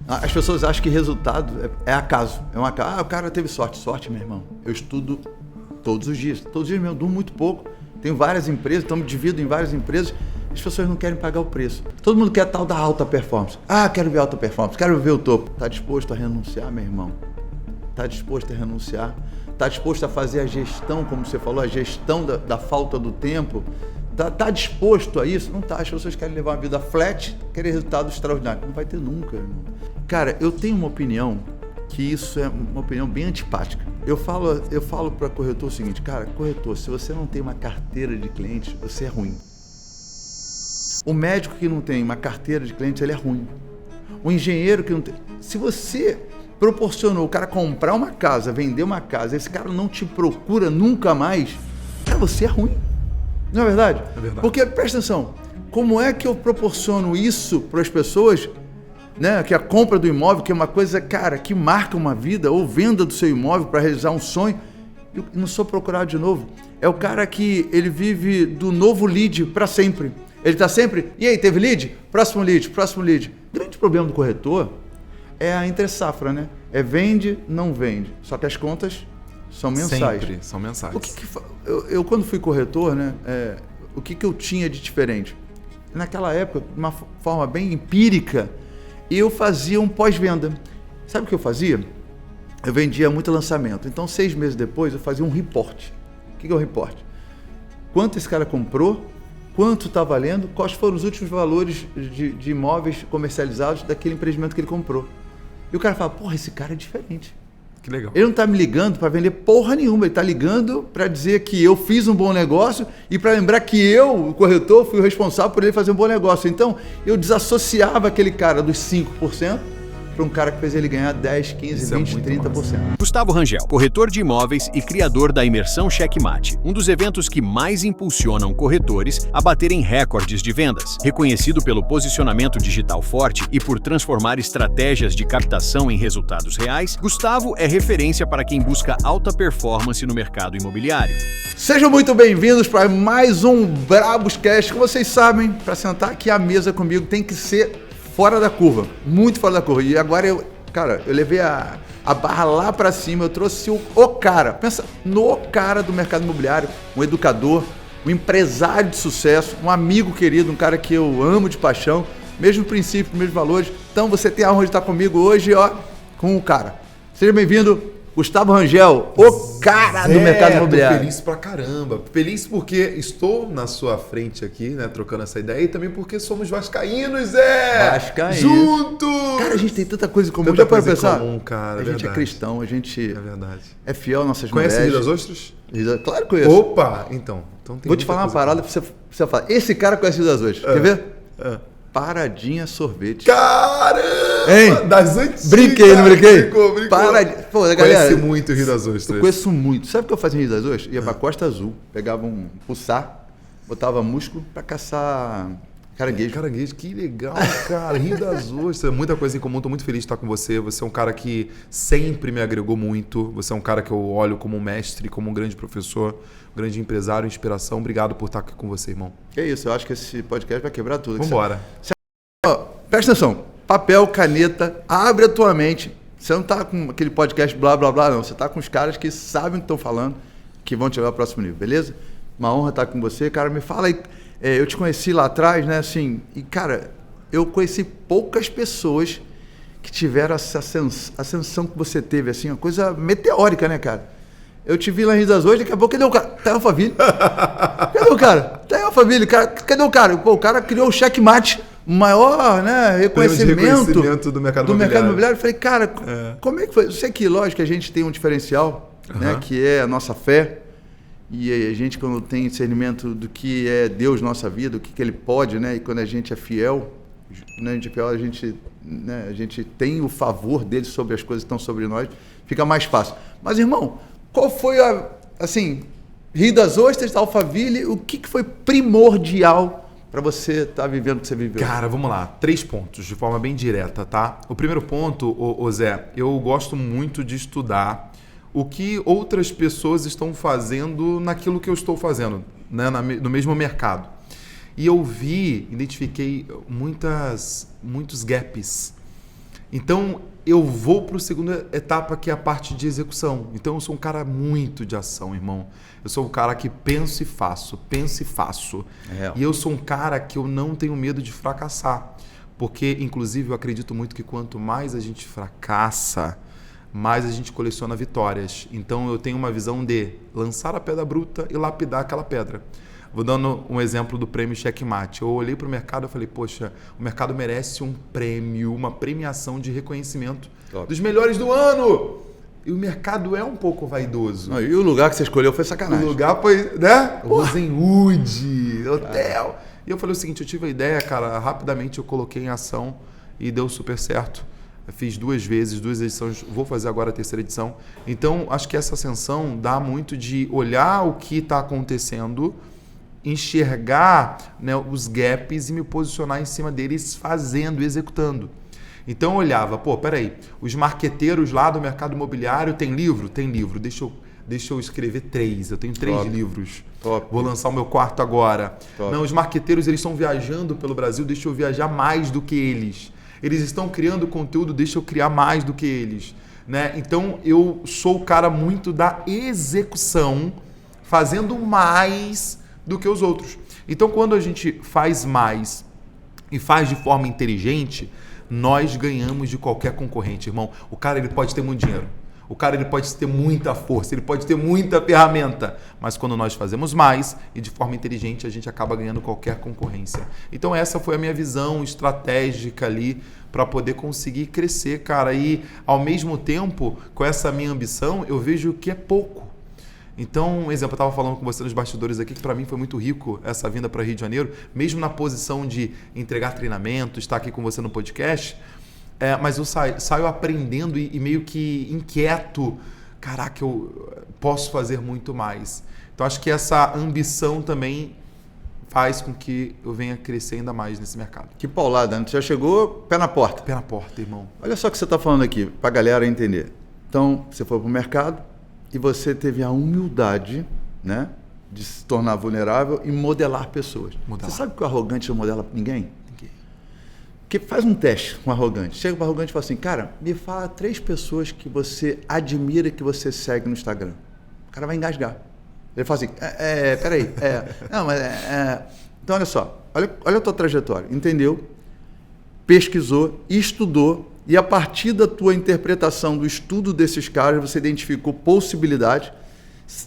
As pessoas acham que resultado é acaso. É um acaso. O cara teve sorte. Sorte, meu irmão. Eu estudo todos os dias. Todos os dias mesmo, eu durmo muito pouco. Tenho várias empresas, então me divido em várias empresas. As pessoas não querem pagar o preço. Todo mundo quer tal da alta performance. Quero ver alta performance, quero ver o topo. Está disposto a renunciar, meu irmão? Está disposto a renunciar? Está disposto a fazer a gestão, como você falou, a gestão da falta do tempo? Tá disposto a isso? Não tá. As pessoas querem levar uma vida flat, querem resultado extraordinário. Não vai ter nunca, irmão. Cara, eu tenho uma opinião que isso é uma opinião bem antipática. Eu falo para corretor o seguinte, cara, corretor, se você não tem uma carteira de clientes, você é ruim. O médico que não tem uma carteira de clientes, ele é ruim. O engenheiro que não tem... Se você proporcionou o cara comprar uma casa, vender uma casa, esse cara não te procura nunca mais, cara, você é ruim. Não é verdade? É verdade. Porque, presta atenção, como é que eu proporciono isso para as pessoas, né? Que a compra do imóvel, que é uma coisa, cara, que marca uma vida, ou venda do seu imóvel para realizar um sonho, eu não sou procurado de novo. É o cara que ele vive do novo lead para sempre. Ele está sempre, e aí, teve lead? Próximo lead, próximo lead. O grande problema do corretor é a entre-safra, né? É vende, não vende. Só que as contas são mensais. Sempre são mensais. Eu quando fui corretor, né? O que eu tinha de diferente? Naquela época, de uma forma bem empírica, eu fazia um pós-venda. Sabe o que eu fazia? Eu vendia muito lançamento. Então, 6 meses depois, eu fazia um report. O que é o report? Quanto esse cara comprou, quanto está valendo, quais foram os últimos valores de imóveis comercializados daquele empreendimento que ele comprou. E o cara fala, porra, esse cara é diferente. Que legal. Ele não está me ligando para vender porra nenhuma, ele está ligando para dizer que eu fiz um bom negócio e para lembrar que eu, o corretor, fui o responsável por ele fazer um bom negócio. Então, eu desassociava aquele cara dos 5% para um cara que fez ele ganhar 10, 15, 20, 30%. Gustavo Rangel, corretor de imóveis e criador da Imersão Checkmate, um dos eventos que mais impulsionam corretores a baterem recordes de vendas. Reconhecido pelo posicionamento digital forte e por transformar estratégias de captação em resultados reais, Gustavo é referência para quem busca alta performance no mercado imobiliário. Sejam muito bem-vindos para mais um Braboscast. Como vocês sabem, para sentar aqui à mesa comigo tem que ser fora da curva, muito fora da curva. E agora eu levei a barra lá para cima, eu trouxe o cara, pensa no cara do mercado imobiliário, um educador, um empresário de sucesso, um amigo querido, um cara que eu amo de paixão, mesmo princípio, mesmos valores. Então você tem a honra de estar comigo hoje, com o cara. Seja bem-vindo, Gustavo Rangel, o cara do mercado imobiliário. Tô feliz pra caramba. Feliz porque estou na sua frente aqui, né, trocando essa ideia, e também porque somos vascaínos, Vascaínos. Juntos! Cara, a gente tem tanta coisa em comum. Tanta Já pode coisa em pensar? comum, cara, a gente verdade. é cristão, a gente É verdade. é fiel às nossas Conhece mulheres. Rio das Ostras? Claro que conheço. Opa! Então tem Vou te falar uma parada pra você falar. Esse cara conhece Rio das Ostras. Quer ver? Paradinha Sorvete. Caramba! Hein? Das antigas! Brinquei, não brinquei? Brincou. Pô, galera, Conhece muito o Rio das Ostras. Eu conheço muito. Sabe o que eu fazia em Rio das Ostras? Ia pra Costa Azul, pegava um pulsar, botava músculo pra caçar caranguejo. Caranguejo, que legal, cara. Rio das Ostras, muita coisa em comum. Tô muito feliz de estar com você. Você é um cara que sempre me agregou muito. Você é um cara que eu olho como um mestre, como um grande professor, um grande empresário, inspiração. Obrigado por estar aqui com você, irmão. Que isso, eu acho que esse podcast vai quebrar tudo. Vambora. Presta atenção. Papel, caneta, abre a tua mente. Você não tá com aquele podcast blá, blá, blá, não. Você tá com os caras que sabem o que estão falando, que vão te levar ao próximo nível, beleza? Uma honra estar com você. Cara, me fala aí. Eu te conheci lá atrás, né, assim, e, cara, eu conheci poucas pessoas que tiveram essa ascensão que você teve, assim, uma coisa meteórica, né, cara? Eu te vi lá em Rio das Ostras, daqui a pouco, cadê o cara? Tá em Alphaville. Cadê o cara? Tá em Alphaville, cara. Cadê o cara? Pô, o cara criou o Checkmate, o maior, né, reconhecimento do mercado imobiliário. Eu falei, cara, como é que foi? Eu sei que, lógico, que a gente tem um diferencial, né, que é a nossa fé. E a gente, quando tem discernimento do que é Deus na nossa vida, o que Ele pode, né? E quando a gente é fiel, né? A gente tem o favor dele sobre as coisas que estão sobre nós, fica mais fácil. Mas, irmão, qual foi Rio das Ostras, Alphaville, o que foi primordial para você estar vivendo o que você viveu? Cara, vamos lá. 3 pontos, de forma bem direta, tá? O primeiro ponto, ô Zé, eu gosto muito de estudar o que outras pessoas estão fazendo naquilo que eu estou fazendo, né, no mesmo mercado. E eu identifiquei muitos gaps Então, eu vou para a segunda etapa, que é a parte de execução. Então, eu sou um cara muito de ação, irmão. Eu sou um cara que penso e faço. E eu sou um cara que eu não tenho medo de fracassar. Porque, inclusive, eu acredito muito que quanto mais a gente fracassa, mais a gente coleciona vitórias. Então, eu tenho uma visão de lançar a pedra bruta e lapidar aquela pedra. Vou dando um exemplo do prêmio Checkmate. Eu olhei para o mercado e falei, poxa, o mercado merece um prêmio, uma premiação de reconhecimento dos melhores do ano. E o mercado é um pouco vaidoso. Não, e o lugar que você escolheu foi sacanagem. O lugar foi, né? Rosenwood, hotel. E eu falei o seguinte, eu tive a ideia, cara, rapidamente eu coloquei em ação e deu super certo. Eu fiz 2 vezes, 2 edições, vou fazer agora a 3ª edição. Então, acho que essa ascensão dá muito de olhar o que está acontecendo, enxergar, né, os gaps e me posicionar em cima deles fazendo, executando. Então eu olhava, peraí, os marqueteiros lá do mercado imobiliário tem livro? Tem livro, deixa eu escrever 3, eu tenho 3 livros. Vou lançar o meu 4º agora. Não, os marqueteiros eles estão viajando pelo Brasil, deixa eu viajar mais do que eles. Eles estão criando conteúdo, deixa eu criar mais do que eles. Né? Então eu sou o cara muito da execução, fazendo mais do que os outros. Então, quando a gente faz mais e faz de forma inteligente, nós ganhamos de qualquer concorrente, irmão. O cara ele pode ter muito dinheiro, o cara ele pode ter muita força, ele pode ter muita ferramenta, mas quando nós fazemos mais e de forma inteligente, a gente acaba ganhando qualquer concorrência. Então, essa foi a minha visão estratégica ali para poder conseguir crescer, cara. E, ao mesmo tempo, com essa minha ambição, eu vejo que é pouco. Então, um exemplo, eu estava falando com você nos bastidores aqui, que para mim foi muito rico essa vinda para Rio de Janeiro, mesmo na posição de entregar treinamento, estar aqui com você no podcast, mas eu saio aprendendo e meio que inquieto, caraca, eu posso fazer muito mais. Então, acho que essa ambição também faz com que eu venha crescer ainda mais nesse mercado. Que paulada, né? Você já chegou pé na porta. Pé na porta, irmão. Olha só o que você está falando aqui, para a galera entender. Então, você foi para o mercado, e você teve a humildade, né, de se tornar vulnerável e modelar pessoas. Você sabe que o arrogante não modela ninguém? Porque faz um teste com o arrogante. Chega para o arrogante e fala assim, cara, me fala 3 pessoas que você admira e que você segue no Instagram. O cara vai engasgar. Ele fala assim, peraí, não, mas Então, olha só, olha a tua trajetória. Entendeu? Pesquisou, estudou, e a partir da tua interpretação do estudo desses caras, você identificou possibilidade,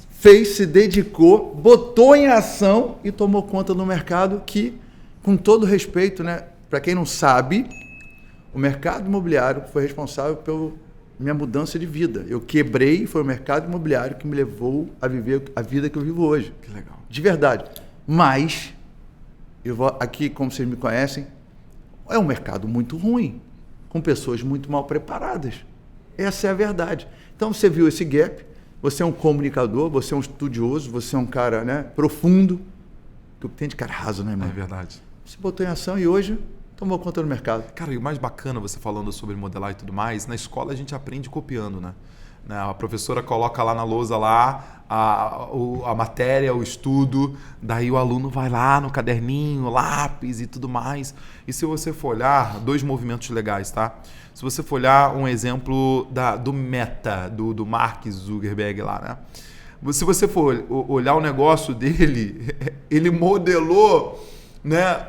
se dedicou, botou em ação e tomou conta do mercado que, com todo respeito, né, para quem não sabe, o mercado imobiliário foi responsável pela minha mudança de vida. Eu quebrei, foi o mercado imobiliário que me levou a viver a vida que eu vivo hoje. Que legal. De verdade. Mas, eu vou aqui, como vocês me conhecem, é um mercado muito ruim, com pessoas muito mal preparadas. Essa é a verdade. Então, você viu esse gap, você é um comunicador, você é um estudioso, você é um cara, né, profundo, que tem de cara raso, né, irmão? É verdade. Você botou em ação e hoje tomou conta do mercado. Cara, e o mais bacana, você falando sobre modelar e tudo mais, na escola a gente aprende copiando, né? A professora coloca lá na lousa lá a matéria, o estudo, daí o aluno vai lá no caderninho, lápis e tudo mais. E se você for olhar, 2 movimentos legais, tá? Se você for olhar um exemplo do Meta, do Mark Zuckerberg lá, né? Se você for olhar o negócio dele, ele modelou, né,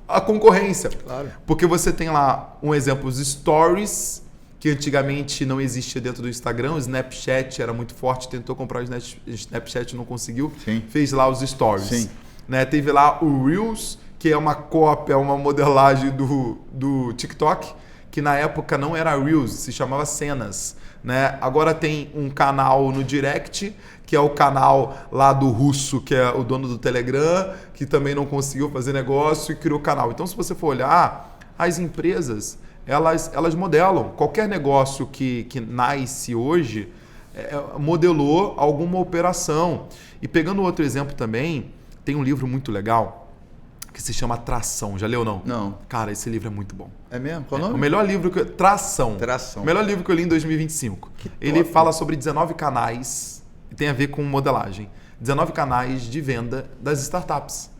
a concorrência. Claro. Porque você tem lá um exemplo, os stories, que antigamente não existia dentro do Instagram, o Snapchat era muito forte, tentou comprar o Snapchat, não conseguiu, Sim. Fez lá os stories. Sim. Né? Teve lá o Reels, que é uma cópia, uma modelagem do TikTok, que na época não era Reels, se chamava Cenas. Né? Agora tem um canal no Direct, que é o canal lá do russo, que é o dono do Telegram, que também não conseguiu fazer negócio e criou o canal. Então, se você for olhar, as empresas, elas modelam. Qualquer negócio que nasce hoje modelou alguma operação. E pegando outro exemplo também, tem um livro muito legal que se chama Tração. Já leu, não? Não. Cara, esse livro é muito bom. É mesmo? Qual o nome? O melhor livro Tração. Tração. O melhor livro que eu li em 2025. Ele fala sobre 19 canais, e tem a ver com modelagem. 19 canais de venda das startups.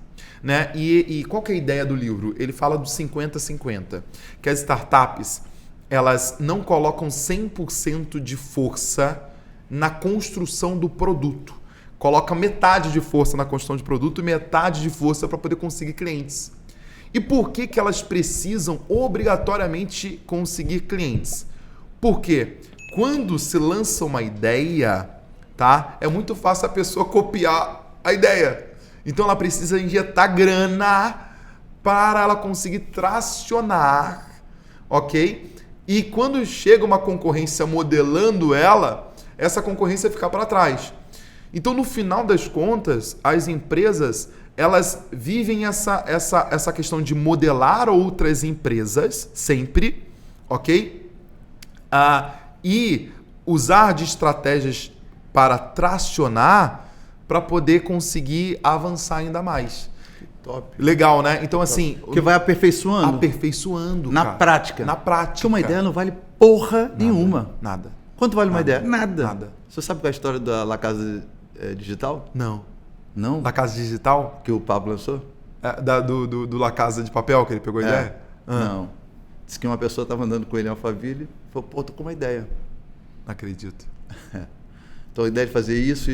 Né? E qual que é a ideia do livro? Ele fala do 50-50, que as startups, elas não colocam 100% de força na construção do produto. Coloca metade de força na construção de produto e metade de força para poder conseguir clientes. E por que que elas precisam obrigatoriamente conseguir clientes? Porque quando se lança uma ideia, tá? É muito fácil a pessoa copiar a ideia. Então ela precisa injetar grana para ela conseguir tracionar, ok? E quando chega uma concorrência modelando ela, essa concorrência fica para trás. Então, no final das contas, as empresas, elas vivem essa questão de modelar outras empresas, sempre, ok? E usar de estratégias para tracionar, para poder conseguir avançar ainda mais. Top. Legal, né? Então, assim... Porque vai aperfeiçoando. Aperfeiçoando, Na cara. prática. Na prática. Porque uma ideia não vale porra nenhuma. Nada. Quanto vale uma Nada. ideia? Nada. Nada. Você sabe qual é a história da La Casa Digital? Não. Não? La Casa Digital? Que o Pablo lançou? Do La Casa de Papel, que ele pegou a ideia? Não. Diz que uma pessoa estava andando com ele em Alphaville e falou, pô, tô com uma ideia. Não acredito. Então a ideia de fazer isso.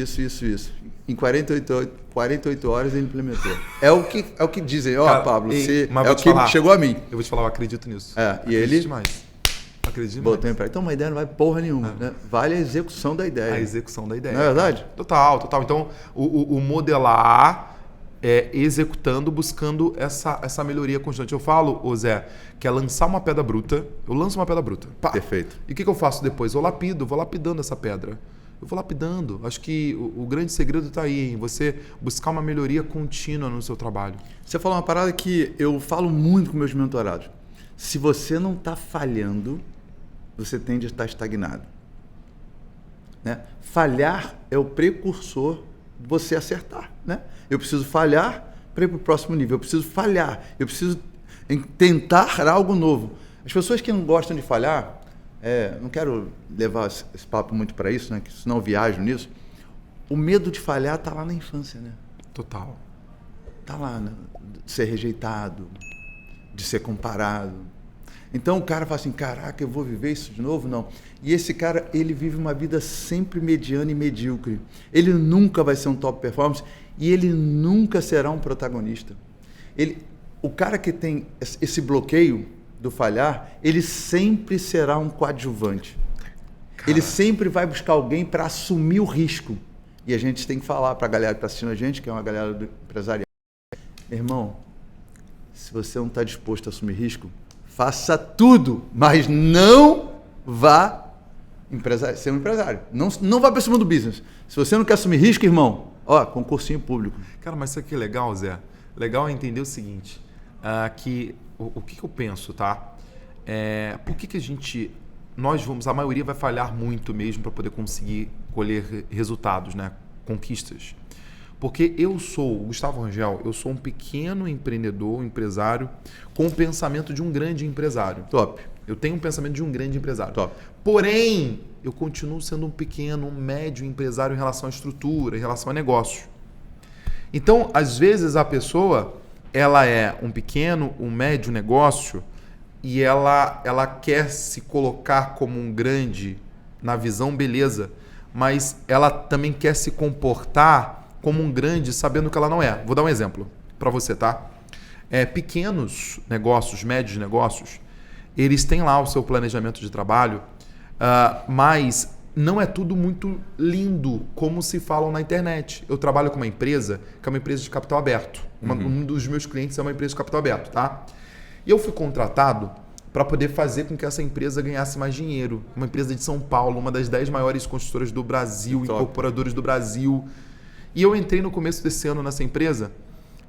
Em 48 horas ele implementou. É o que dizem. Ó, Cara, Pablo, você, mas é vou o te que falar. chegou a mim. Eu vou te falar, eu acredito nisso. E Acredito ele demais. Acredito botou demais. em prática. Então uma ideia não vale porra nenhuma. Né? Vale a execução da ideia. A execução da ideia. Não é verdade? Total. Então, o modelar é executando, buscando essa melhoria constante. Eu falo, ô Zé, que é lançar uma pedra bruta. Eu lanço uma pedra bruta. Pá. Perfeito. E o que eu faço depois? Eu vou lapidando essa pedra. Eu vou lapidando. Acho que o grande segredo está aí, em você buscar uma melhoria contínua no seu trabalho. Você falou uma parada que eu falo muito com meus mentorados. Se você não está falhando, você tende a estar estagnado. Né? Falhar é o precursor de você acertar. Né? Eu preciso falhar para ir para o próximo nível. Eu preciso falhar. Eu preciso tentar algo novo. As pessoas que não gostam de falhar, não quero levar esse papo muito para isso, né? Que senão eu viajo nisso. O medo de falhar está lá na infância. Né? Total. Está lá, né? De ser rejeitado, de ser comparado. Então o cara fala assim, caraca, eu vou viver isso de novo? Não. E esse cara, ele vive uma vida sempre mediana e medíocre. Ele nunca vai ser um top performance e ele nunca será um protagonista. O cara que tem esse bloqueio do falhar, ele sempre será um coadjuvante. Cara. Ele sempre vai buscar alguém para assumir o risco. E a gente tem que falar para a galera que está assistindo a gente, que é uma galera do empresarial. Meu irmão, se você não está disposto a assumir risco, faça tudo, mas não vá ser um empresário. Não vá para cima do business. Se você não quer assumir risco, irmão, concursinho público. Cara, mas isso aqui é legal, Zé. Legal é entender o seguinte, que o que eu penso, tá? Por que a maioria vai falhar muito mesmo para poder conseguir colher resultados, né? Conquistas. Porque eu sou, o Gustavo Rangel, eu sou um pequeno empreendedor, empresário, com o pensamento de um grande empresário. Top. Eu tenho um pensamento de um grande empresário. Top. Porém, eu continuo sendo um pequeno, um médio empresário em relação à estrutura, em relação a negócio. Então, às vezes, a pessoa, ela é um pequeno, um médio negócio e ela quer se colocar como um grande na visão, beleza, mas ela também quer se comportar como um grande, sabendo que ela não é. Vou dar um exemplo para você, tá? Pequenos negócios, médios negócios, eles têm lá o seu planejamento de trabalho, mas não é tudo muito lindo, como se falam na internet. Eu trabalho com uma empresa, que é uma empresa de capital aberto. Um dos meus clientes é uma empresa de capital aberto, tá? E eu fui contratado para poder fazer com que essa empresa ganhasse mais dinheiro. Uma empresa de São Paulo, uma das 10 maiores construtoras do Brasil, incorporadoras do Brasil. E eu entrei no começo desse ano nessa empresa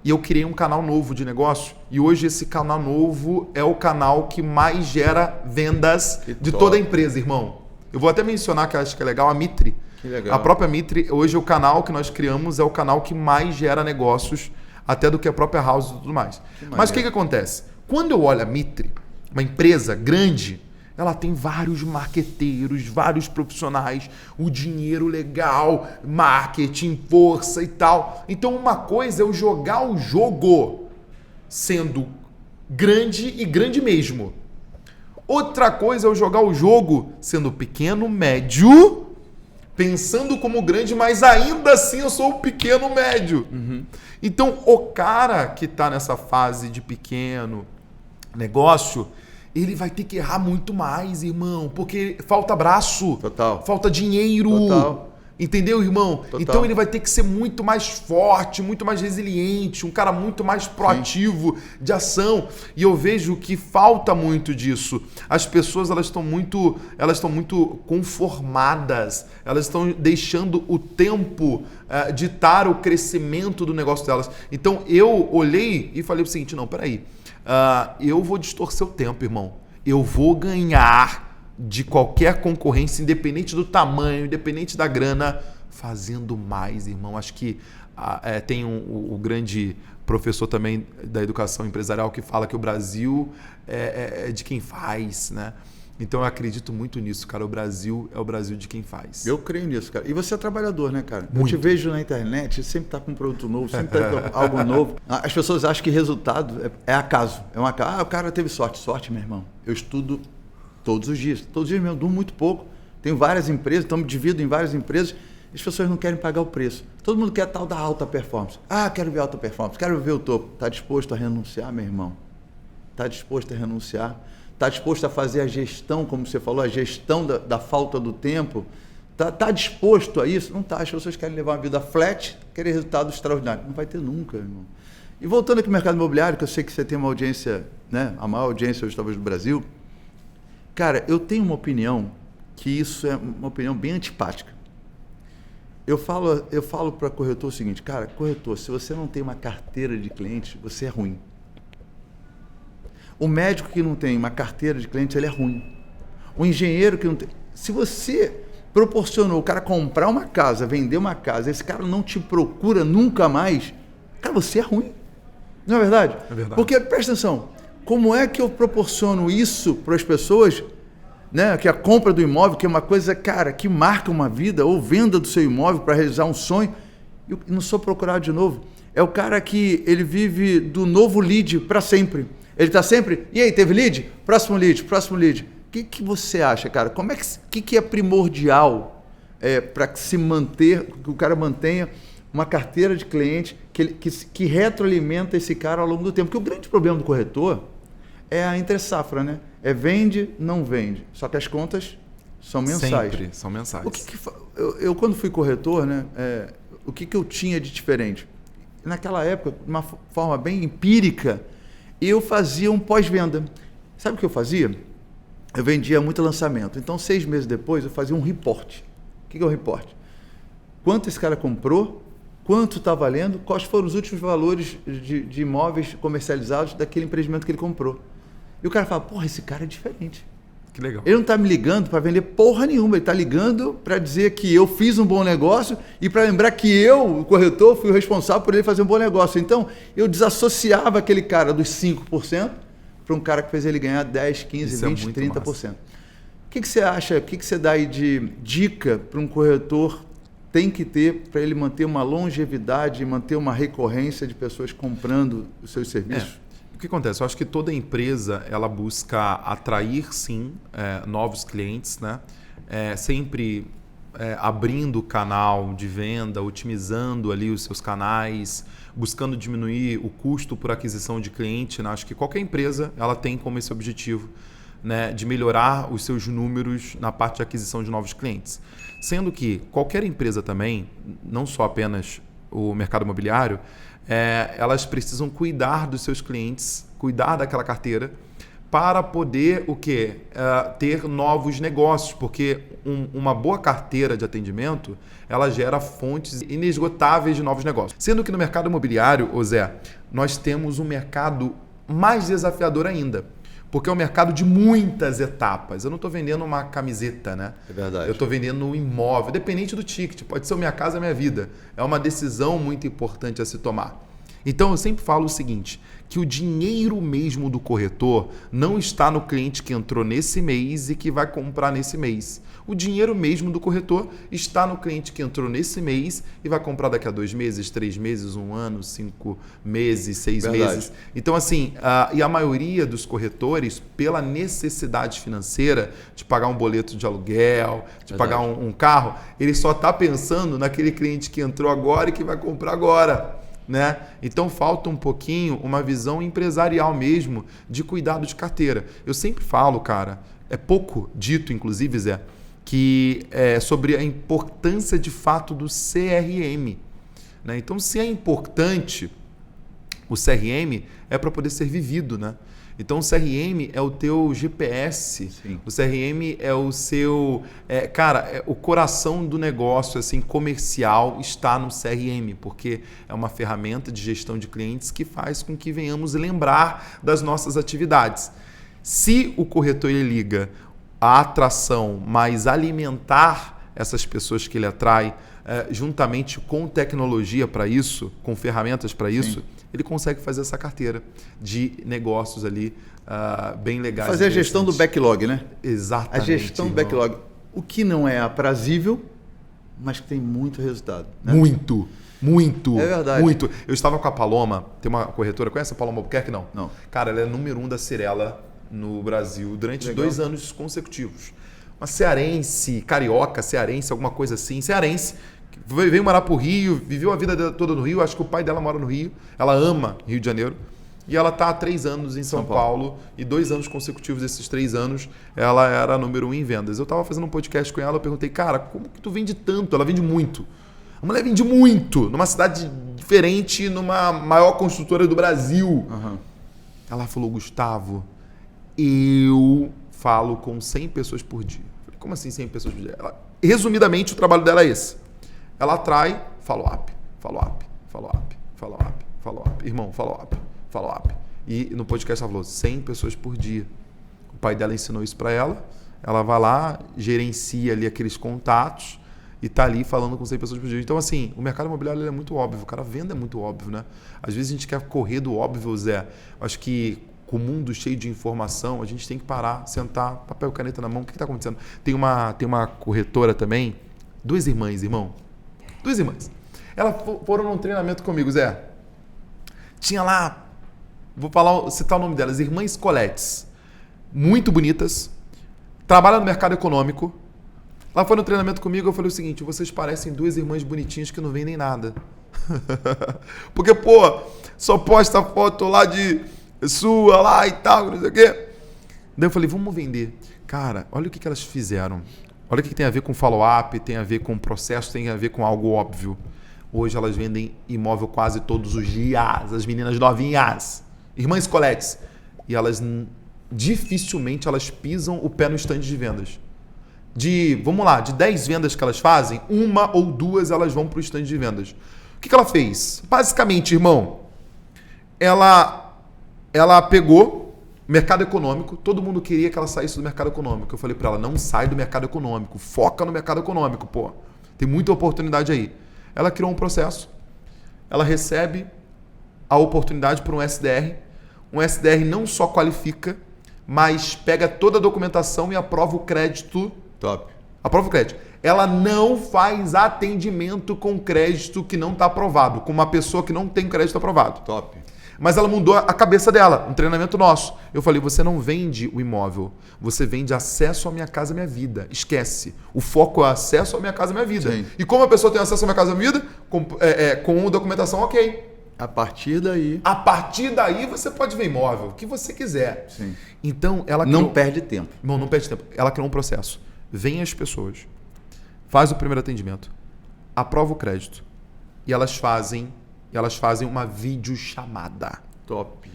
e eu criei um canal novo de negócio. E hoje esse canal novo é o canal que mais gera vendas de toda a empresa, irmão. Eu vou até mencionar, que eu acho que é legal, a Mitre. Que legal. A própria Mitre, hoje o canal que nós criamos é o canal que mais gera negócios, até do que a própria House e tudo mais. Mas o que acontece? Quando eu olho a Mitre, uma empresa grande, ela tem vários marqueteiros, vários profissionais, o dinheiro legal, marketing, força e tal. Então uma coisa é eu jogar o jogo sendo grande e grande mesmo. Outra coisa é eu jogar o jogo sendo pequeno, médio, pensando como grande, mas ainda assim eu sou o pequeno, médio. Então, o cara que está nessa fase de pequeno negócio, ele vai ter que errar muito mais, irmão, porque falta braço, Total. falta dinheiro. Total. Entendeu, irmão? Total. Então ele vai ter que ser muito mais forte, muito mais resiliente, um cara muito mais proativo de ação. E eu vejo que falta muito disso. As pessoas elas estão muito conformadas. Elas estão deixando o tempo ditar o crescimento do negócio delas. Então eu olhei e falei o seguinte: não, peraí, eu vou distorcer o tempo, irmão. Eu vou ganhar de qualquer concorrência, independente do tamanho, independente da grana, fazendo mais, irmão. Acho que tem o grande professor também da educação empresarial que fala que o Brasil é de quem faz, né? Então eu acredito muito nisso, cara. O Brasil é o Brasil de quem faz. Eu creio nisso, cara. E você é trabalhador, né, cara? Muito. Eu te vejo na internet, sempre tá com um produto novo, sempre tá com algo novo. As pessoas acham que resultado é acaso. É um acaso. O cara teve sorte. Sorte, meu irmão. Eu estudo todos os dias mesmo, eu durmo muito pouco. Tenho várias empresas, me divido em várias empresas. As pessoas não querem pagar o preço. Todo mundo quer tal da alta performance. Quero ver alta performance, quero ver o topo. Está disposto a renunciar, meu irmão? Está disposto a renunciar? Está disposto a fazer a gestão, como você falou, a gestão da falta do tempo? Está disposto a isso? Não está. As pessoas querem levar uma vida flat, querem resultado extraordinário. Não vai ter nunca, irmão. E voltando aqui ao mercado imobiliário, que eu sei que você tem uma audiência, né, a maior audiência hoje talvez do Brasil. Cara, eu tenho uma opinião que isso é uma opinião bem antipática. Eu falo para corretor o seguinte: cara, corretor, se você não tem uma carteira de clientes, você é ruim. O médico que não tem uma carteira de clientes, ele é ruim. O engenheiro que não tem... Se você proporcionou o cara comprar uma casa, vender uma casa, esse cara não te procura nunca mais, cara, você é ruim. Não é verdade? É verdade. Porque, presta atenção, como é que eu proporciono isso para as pessoas, né? Que a compra do imóvel, que é uma coisa, cara, que marca uma vida, ou venda do seu imóvel para realizar um sonho, eu não sou procurado de novo. É o cara que ele vive do novo lead para sempre. Ele está sempre, e aí, teve lead? Próximo lead, próximo lead. O que você acha, cara? Como é que é primordial para se manter, que o cara mantenha uma carteira de cliente que retroalimenta esse cara ao longo do tempo? Porque o grande problema do corretor é a entre-safra, né? Vende, não vende. Só que as contas são mensais. Sempre são mensais. Eu quando fui corretor, né? O que eu tinha de diferente? Naquela época, de uma forma bem empírica, eu fazia um pós-venda. Sabe o que eu fazia? Eu vendia muito lançamento. Então, 6 meses depois, eu fazia um report. O que é o report? Quanto esse cara comprou, quanto está valendo, quais foram os últimos valores de imóveis comercializados daquele empreendimento que ele comprou. E o cara fala, porra, esse cara é diferente. Que legal. Ele não está me ligando para vender porra nenhuma, ele está ligando para dizer que eu fiz um bom negócio e para lembrar que eu, o corretor, fui o responsável por ele fazer um bom negócio. Então, eu desassociava aquele cara dos 5% para um cara que fez ele ganhar 10, 15, Isso 20, é muito 30%. massa. O que você acha, o que você dá aí de dica para um corretor tem que ter para ele manter uma longevidade e manter uma recorrência de pessoas comprando os seus serviços? O que acontece? Eu acho que toda empresa ela busca atrair, sim, novos clientes, né? Sempre abrindo o canal de venda, otimizando ali os seus canais, buscando diminuir o custo por aquisição de cliente, né? Acho que qualquer empresa ela tem como esse objetivo, né, de melhorar os seus números na parte de aquisição de novos clientes. Sendo que qualquer empresa também, não só apenas o mercado imobiliário, elas precisam cuidar dos seus clientes, cuidar daquela carteira, para poder o quê? Ter novos negócios, porque uma boa carteira de atendimento, ela gera fontes inesgotáveis de novos negócios. Sendo que no mercado imobiliário, ô Zé, nós temos um mercado mais desafiador ainda, porque é um mercado de muitas etapas. Eu não estou vendendo uma camiseta, né? É verdade. Eu estou vendendo um imóvel, dependente do ticket. Pode ser Minha Casa Minha Vida. É uma decisão muito importante a se tomar. Então eu sempre falo o seguinte, que o dinheiro mesmo do corretor não está no cliente que entrou nesse mês e que vai comprar nesse mês. O dinheiro mesmo do corretor está no cliente que entrou nesse mês e vai comprar daqui a 2 meses, 3 meses, 1 ano, 5 meses, 6 meses. Então, assim, e a maioria dos corretores, pela necessidade financeira de pagar um boleto de aluguel, de pagar um carro, ele só está pensando naquele cliente que entrou agora e que vai comprar agora. Né? Então falta um pouquinho uma visão empresarial mesmo de cuidado de carteira. Eu sempre falo, cara, é pouco dito, inclusive, Zé, que é sobre a importância de fato do CRM. Né? Então, se é importante, o CRM é para poder ser vivido, né? Então, o CRM é o teu GPS. Sim. O CRM é o seu... o coração do negócio assim, comercial está no CRM, porque é uma ferramenta de gestão de clientes que faz com que venhamos lembrar das nossas atividades. Se o corretor ele liga a atração, mas alimentar essas pessoas que ele atrai, juntamente com tecnologia para isso, com ferramentas para isso, ele consegue fazer essa carteira de negócios ali bem legais. Fazer a gestão do backlog, né? Exatamente. A gestão do backlog. O que não é aprazível, mas que tem muito resultado. Né? Muito. É verdade. Muito. Eu estava com a Paloma, tem uma corretora, conhece a Paloma Albuquerque? Não. Cara, ela é número 1 da Cirela no Brasil durante 2 anos consecutivos. Uma cearense, carioca, cearense, alguma coisa assim, cearense, veio morar pro Rio, viveu a vida toda no Rio, acho que o pai dela mora no Rio, ela ama Rio de Janeiro, e ela está há 3 anos em São Paulo, e 2 anos consecutivos desses 3 anos, ela era a número 1 em vendas. Eu estava fazendo um podcast com ela, eu perguntei, cara, como que tu vende tanto? Ela vende muito. A mulher vende muito, numa cidade diferente, numa maior construtora do Brasil. Ela falou, Gustavo, eu falo com 100 pessoas por dia. Eu falei, como assim 100 pessoas por dia? Resumidamente, o trabalho dela é esse. Ela atrai follow-up. Irmão, follow-up. E no podcast ela falou 100 pessoas por dia. O pai dela ensinou isso para ela. Ela vai lá, gerencia ali aqueles contatos e tá ali falando com 100 pessoas por dia. Então, assim, o mercado imobiliário é muito óbvio. Cara, a venda é muito óbvio, né? Às vezes a gente quer correr do óbvio, Zé. Acho que com o mundo cheio de informação, a gente tem que parar, sentar, papel e caneta na mão. O que está acontecendo? Tem uma corretora também, 2 irmãs, irmão. 2 irmãs. Elas foram num treinamento comigo, Zé. Tinha lá, citar o nome delas, Irmãs Coletes. Muito bonitas. Trabalham no mercado econômico. Ela foi no treinamento comigo, eu falei o seguinte, vocês parecem 2 irmãs bonitinhas que não vendem nada. Porque, pô, só posta foto lá de sua lá e tal, não sei o quê. Daí eu falei, vamos vender. Cara, olha o que elas fizeram. Olha o que tem a ver com follow-up, tem a ver com processo, tem a ver com algo óbvio. Hoje elas vendem imóvel quase todos os dias, as meninas novinhas, irmãs Coletes. E elas dificilmente elas pisam o pé no stand de vendas. De 10 vendas que elas fazem, 1 ou 2 elas vão para o stand de vendas. O que ela fez? Basicamente, irmão, ela pegou mercado econômico, todo mundo queria que ela saísse do mercado econômico. Eu falei para ela, não sai do mercado econômico, foca no mercado econômico, pô. Tem muita oportunidade aí. Ela criou um processo, ela recebe a oportunidade por um SDR. Um SDR não só qualifica, mas pega toda a documentação e aprova o crédito. Top. Aprova o crédito. Ela não faz atendimento com crédito que não está aprovado, com uma pessoa que não tem crédito aprovado. Top. Mas ela mudou a cabeça dela, um treinamento nosso. Eu falei, você não vende o imóvel, você vende acesso à minha casa, à minha vida. Esquece. O foco é acesso à minha casa, à minha vida. Sim. E como a pessoa tem acesso à minha casa, à minha vida? Com documentação ok. A partir daí você pode ver imóvel, o que você quiser. Sim. Então, ela não perde tempo. Não perde tempo. Ela criou um processo. Vem as pessoas, faz o primeiro atendimento, aprova o crédito e elas fazem uma videochamada. Top.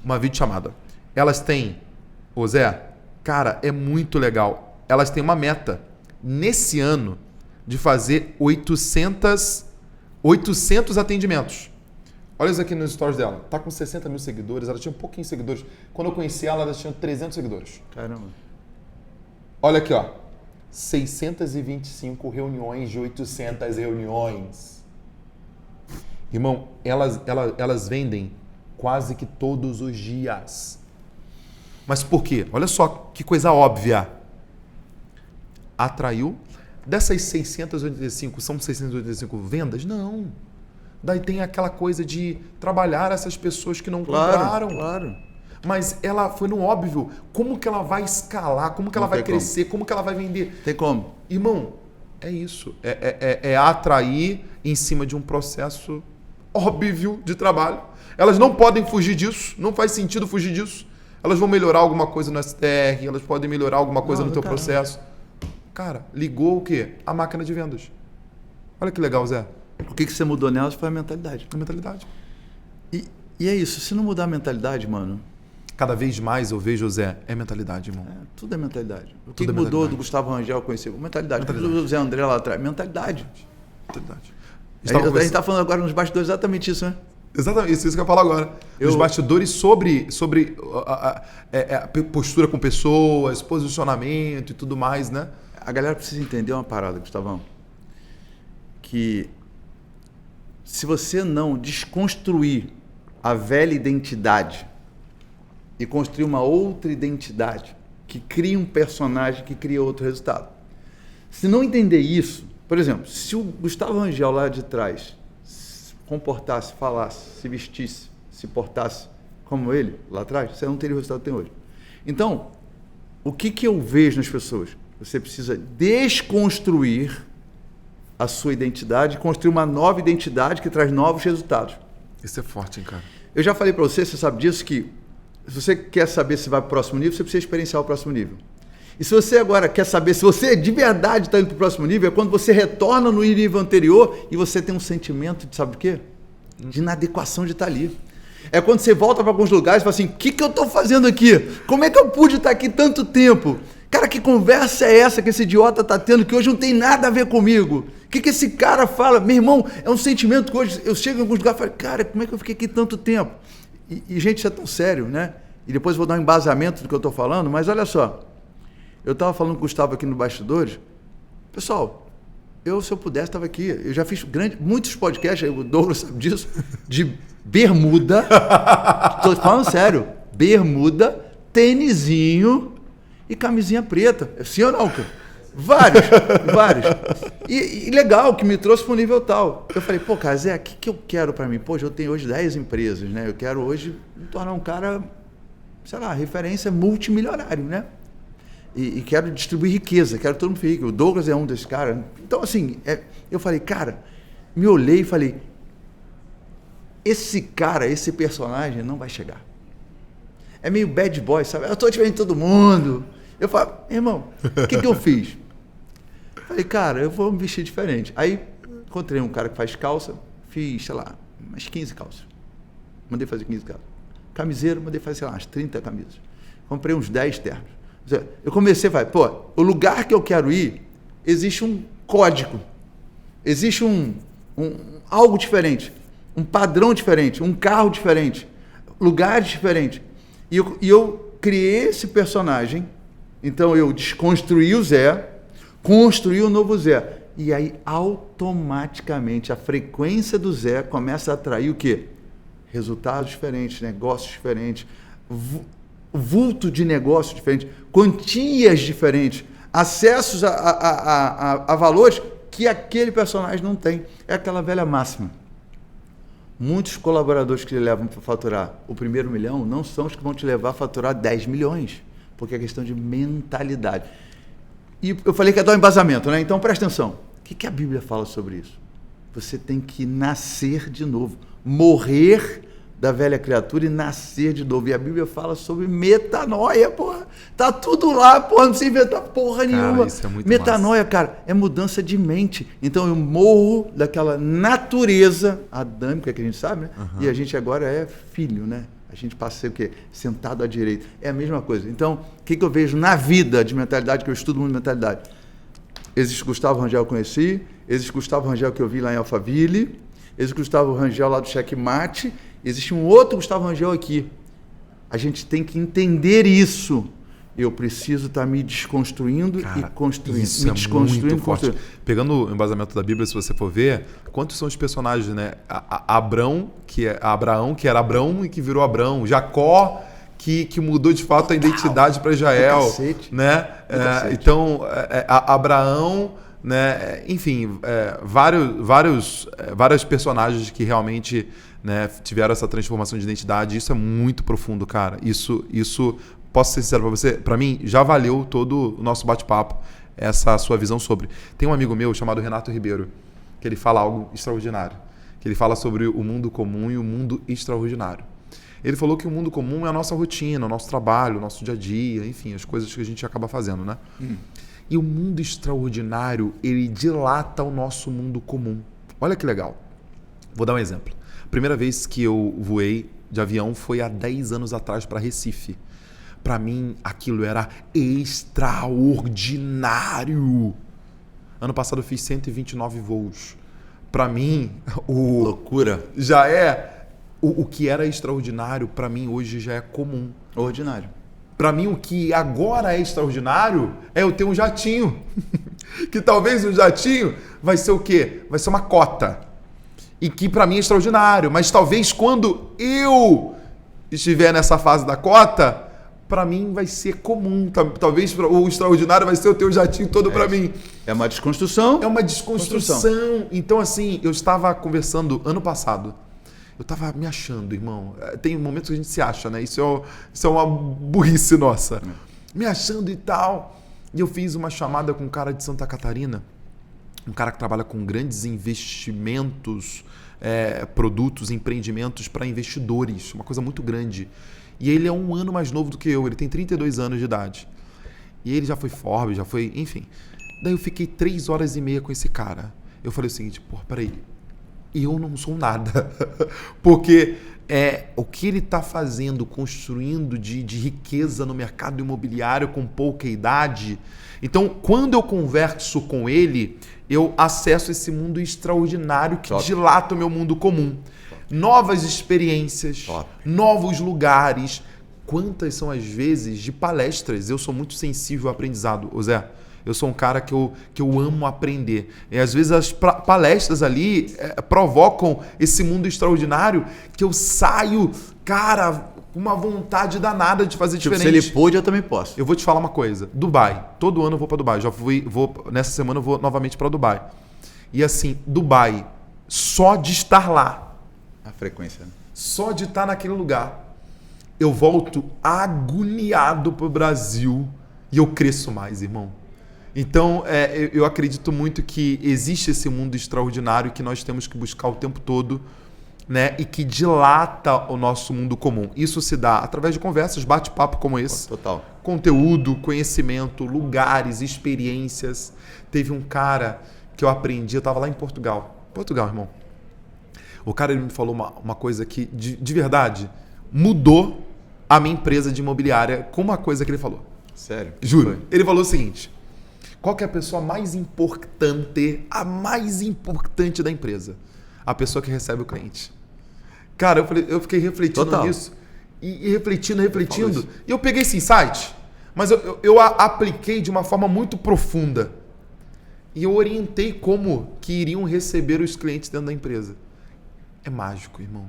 Uma videochamada. Elas têm, ô Zé, cara, é muito legal. Elas têm uma meta nesse ano de fazer 800 atendimentos. Olha isso aqui nos stories dela. Tá com 60 mil seguidores, ela tinha um pouquinho de seguidores. Quando eu conheci ela, ela tinha 300 seguidores. Caramba. Olha aqui, ó. 625 reuniões de 800 reuniões. Irmão, elas vendem quase que todos os dias. Mas por quê? Olha só que coisa óbvia. Atraiu. Dessas 685, são 685 vendas? Não. Daí tem aquela coisa de trabalhar essas pessoas que não compraram. Claro. Mas ela foi no óbvio. Como que ela vai escalar? Como que ela vai crescer? Como que ela vai vender? Tem como? Irmão, é isso. É atrair em cima de um processo óbvio de trabalho. Elas não podem fugir disso. Não faz sentido fugir disso. Elas vão melhorar alguma coisa no STR. Elas podem melhorar alguma coisa no teu processo. Cara, ligou o quê? A máquina de vendas. Olha que legal, Zé. O que você mudou nelas foi a mentalidade. A mentalidade. E é isso. Se não mudar a mentalidade, mano... Cada vez mais eu vejo, Zé, é mentalidade, irmão. Tudo é mentalidade. O que mudou do Gustavo Rangel conhecido? Mentalidade. Do Zé André lá atrás. Mentalidade. A gente está falando agora nos bastidores exatamente isso, né? Exatamente, isso que eu falo agora. Os bastidores sobre a postura com pessoas, posicionamento e tudo mais, né? A galera precisa entender uma parada, Gustavão. Que se você não desconstruir a velha identidade e construir uma outra identidade que cria um personagem que cria outro resultado. Se não entender isso, por exemplo, se o Gustavo Rangel lá de trás se comportasse, falasse, se vestisse, se portasse como ele lá atrás, você não teria o resultado que tem hoje. Então, o que eu vejo nas pessoas? Você precisa desconstruir a sua identidade e construir uma nova identidade que traz novos resultados. Isso é forte, hein, cara? Eu já falei para você sabe disso, que se você quer saber se vai para o próximo nível, você precisa experienciar o próximo nível. E se você agora quer saber se você de verdade está indo para o próximo nível, é quando você retorna no nível anterior e você tem um sentimento de, sabe o quê? De inadequação de estar ali. É quando você volta para alguns lugares e fala assim, o que eu estou fazendo aqui? Como é que eu pude estar aqui tanto tempo? Cara, que conversa é essa que esse idiota está tendo que hoje não tem nada a ver comigo? O que esse cara fala? Meu irmão, é um sentimento que hoje eu chego em alguns lugares e falo, cara, como é que eu fiquei aqui tanto tempo? E gente, isso é tão sério, né? E depois eu vou dar um embasamento do que eu estou falando, mas olha só. Eu estava falando com o Gustavo aqui no bastidores. Pessoal, se eu pudesse, estava aqui. Eu já fiz muitos podcasts, o Douglas sabe disso, de bermuda. Estou falando sério. Bermuda, tênisinho e camisinha preta. Sim ou não, cara? Vários. E legal, que me trouxe para um nível tal. Eu falei, pô, cara, Zé, o que eu quero para mim? Poxa, eu tenho hoje 10 empresas, né? Eu quero hoje me tornar um cara, sei lá, referência multimilionário, né? E quero distribuir riqueza, quero todo mundo ficar rico. O Douglas é um desses caras. Então, assim, eu falei, cara, me olhei e falei, esse cara, esse personagem não vai chegar. É meio bad boy, sabe? Eu estou diferente de todo mundo. Eu falo, irmão, o que eu fiz? Falei, cara, eu vou me vestir diferente. Aí, encontrei um cara que faz calça, fiz, sei lá, umas 15 calças. Mandei fazer 15 calças. Camiseiro, mandei fazer, sei lá, umas 30 camisas. Comprei uns 10 ternos. Eu comecei a falar, pô, o lugar que eu quero ir, existe um código, existe algo diferente, um padrão diferente, um carro diferente, lugares diferentes. E eu criei esse personagem, então eu desconstruí o Zé, construí o novo Zé. E aí, automaticamente, a frequência do Zé começa a atrair o quê? Resultados diferentes, negócios diferentes, vulto de negócio diferente, quantias diferentes, acessos a valores que aquele personagem não tem. É aquela velha máxima. Muitos colaboradores que levam para faturar o primeiro milhão não são os que vão te levar a faturar 10 milhões, porque é questão de mentalidade. E eu falei que ia dar um embasamento, né? Então presta atenção. O que a Bíblia fala sobre isso? Você tem que nascer de novo, morrer da velha criatura e nascer de novo. E a Bíblia fala sobre metanoia, porra. Tá tudo lá, porra. Não precisa inventar porra nenhuma. Isso é muito metanoia, massa. cara, é mudança de mente. Então eu morro daquela natureza adâmica que a gente sabe, né? E a gente agora é filho, né? A gente passa a ser o quê? Sentado à direita. É a mesma coisa. Então, o que eu vejo na vida de mentalidade, que eu estudo muito mentalidade? Existe Gustavo Rangel que eu conheci, existe Gustavo Rangel que eu vi lá em Alphaville, existe Gustavo Rangel lá do Checkmate, existe um outro Gustavo Rangel aqui. A gente tem que entender isso. Eu preciso estar me desconstruindo e construindo. Isso me é desconstruindo muito e forte. construindo. Pegando o embasamento da Bíblia, se você for ver, quantos são os personagens, né? Abraão, que era Abrão e que virou Abrão. Jacó, que mudou de fato a identidade para Israel. Né? Então, Abraão, né? Enfim, vários personagens que realmente, né, tiveram essa transformação de identidade. Isso é muito profundo, cara. Isso posso ser sincero para você, para mim já valeu todo o nosso bate-papo, essa sua visão sobre. Tem um amigo meu chamado Renato Ribeiro, que ele fala algo extraordinário, que ele fala sobre o mundo comum e o mundo extraordinário. Ele falou que o mundo comum é a nossa rotina, o nosso trabalho, o nosso dia a dia, enfim, as coisas que a gente acaba fazendo, né? E o mundo extraordinário, ele dilata o nosso mundo comum. Olha que legal. Vou dar um exemplo. A primeira vez que eu voei de avião foi há 10 anos atrás para Recife. Para mim, aquilo era extraordinário. Ano passado eu fiz 129 voos. Para mim, loucura. Já é o que era extraordinário, para mim hoje já é comum. Ordinário. Para mim, o que agora é extraordinário é eu ter um jatinho. Que talvez o jatinho vai ser o quê? Vai ser uma cota. E que para mim é extraordinário. Mas talvez quando eu estiver nessa fase da cota, para mim vai ser comum. Talvez o extraordinário vai ser o teu jatinho todo para mim. É uma desconstrução. É uma desconstrução. Então, assim, eu estava conversando ano passado. Eu estava me achando, irmão. Tem momentos que a gente se acha, né? Isso é uma burrice nossa. Me achando e tal. E eu fiz uma chamada com um cara de Santa Catarina. Um cara que trabalha com grandes investimentos, produtos, empreendimentos para investidores. Uma coisa muito grande. E ele é um ano mais novo do que eu. Ele tem 32 anos de idade. E ele já foi Forbes, já foi... Enfim. Daí eu fiquei 3 horas e meia com esse cara. Eu falei o seguinte, peraí. Eu não sou nada. Porque o que ele está fazendo, construindo de riqueza no mercado imobiliário com pouca idade. Então, quando eu converso com ele, eu acesso esse mundo extraordinário que dilata o meu mundo comum. Novas experiências, novos lugares. Quantas são as vezes de palestras? Eu sou muito sensível ao aprendizado, Zé. Eu sou um cara que eu amo aprender. E às vezes as palestras ali provocam esse mundo extraordinário que eu saio, cara, com uma vontade danada de fazer diferente. Se ele pôde, eu também posso. Eu vou te falar uma coisa. Dubai. Todo ano eu vou para Dubai. Nessa semana eu vou novamente para Dubai. E assim, Dubai, só de estar lá. A frequência, né? Só de estar naquele lugar. Eu volto agoniado pro Brasil e eu cresço mais, irmão. Então, eu acredito muito que existe esse mundo extraordinário que nós temos que buscar o tempo todo, né? E que dilata o nosso mundo comum. Isso se dá através de conversas, bate-papo como esse. Total. Conteúdo, conhecimento, lugares, experiências. Teve um cara que eu aprendi, eu estava lá em Portugal. Portugal, irmão. O cara ele me falou uma coisa que, de verdade, mudou a minha empresa de imobiliária com uma coisa que ele falou. Sério? Juro. Foi. Ele falou o seguinte... Qual que é a pessoa mais importante, a mais importante da empresa? A pessoa que recebe o cliente. Cara, eu fiquei refletindo nisso. E refletindo. E eu peguei esse insight, mas eu apliquei de uma forma muito profunda. E eu orientei como que iriam receber os clientes dentro da empresa. É mágico, irmão.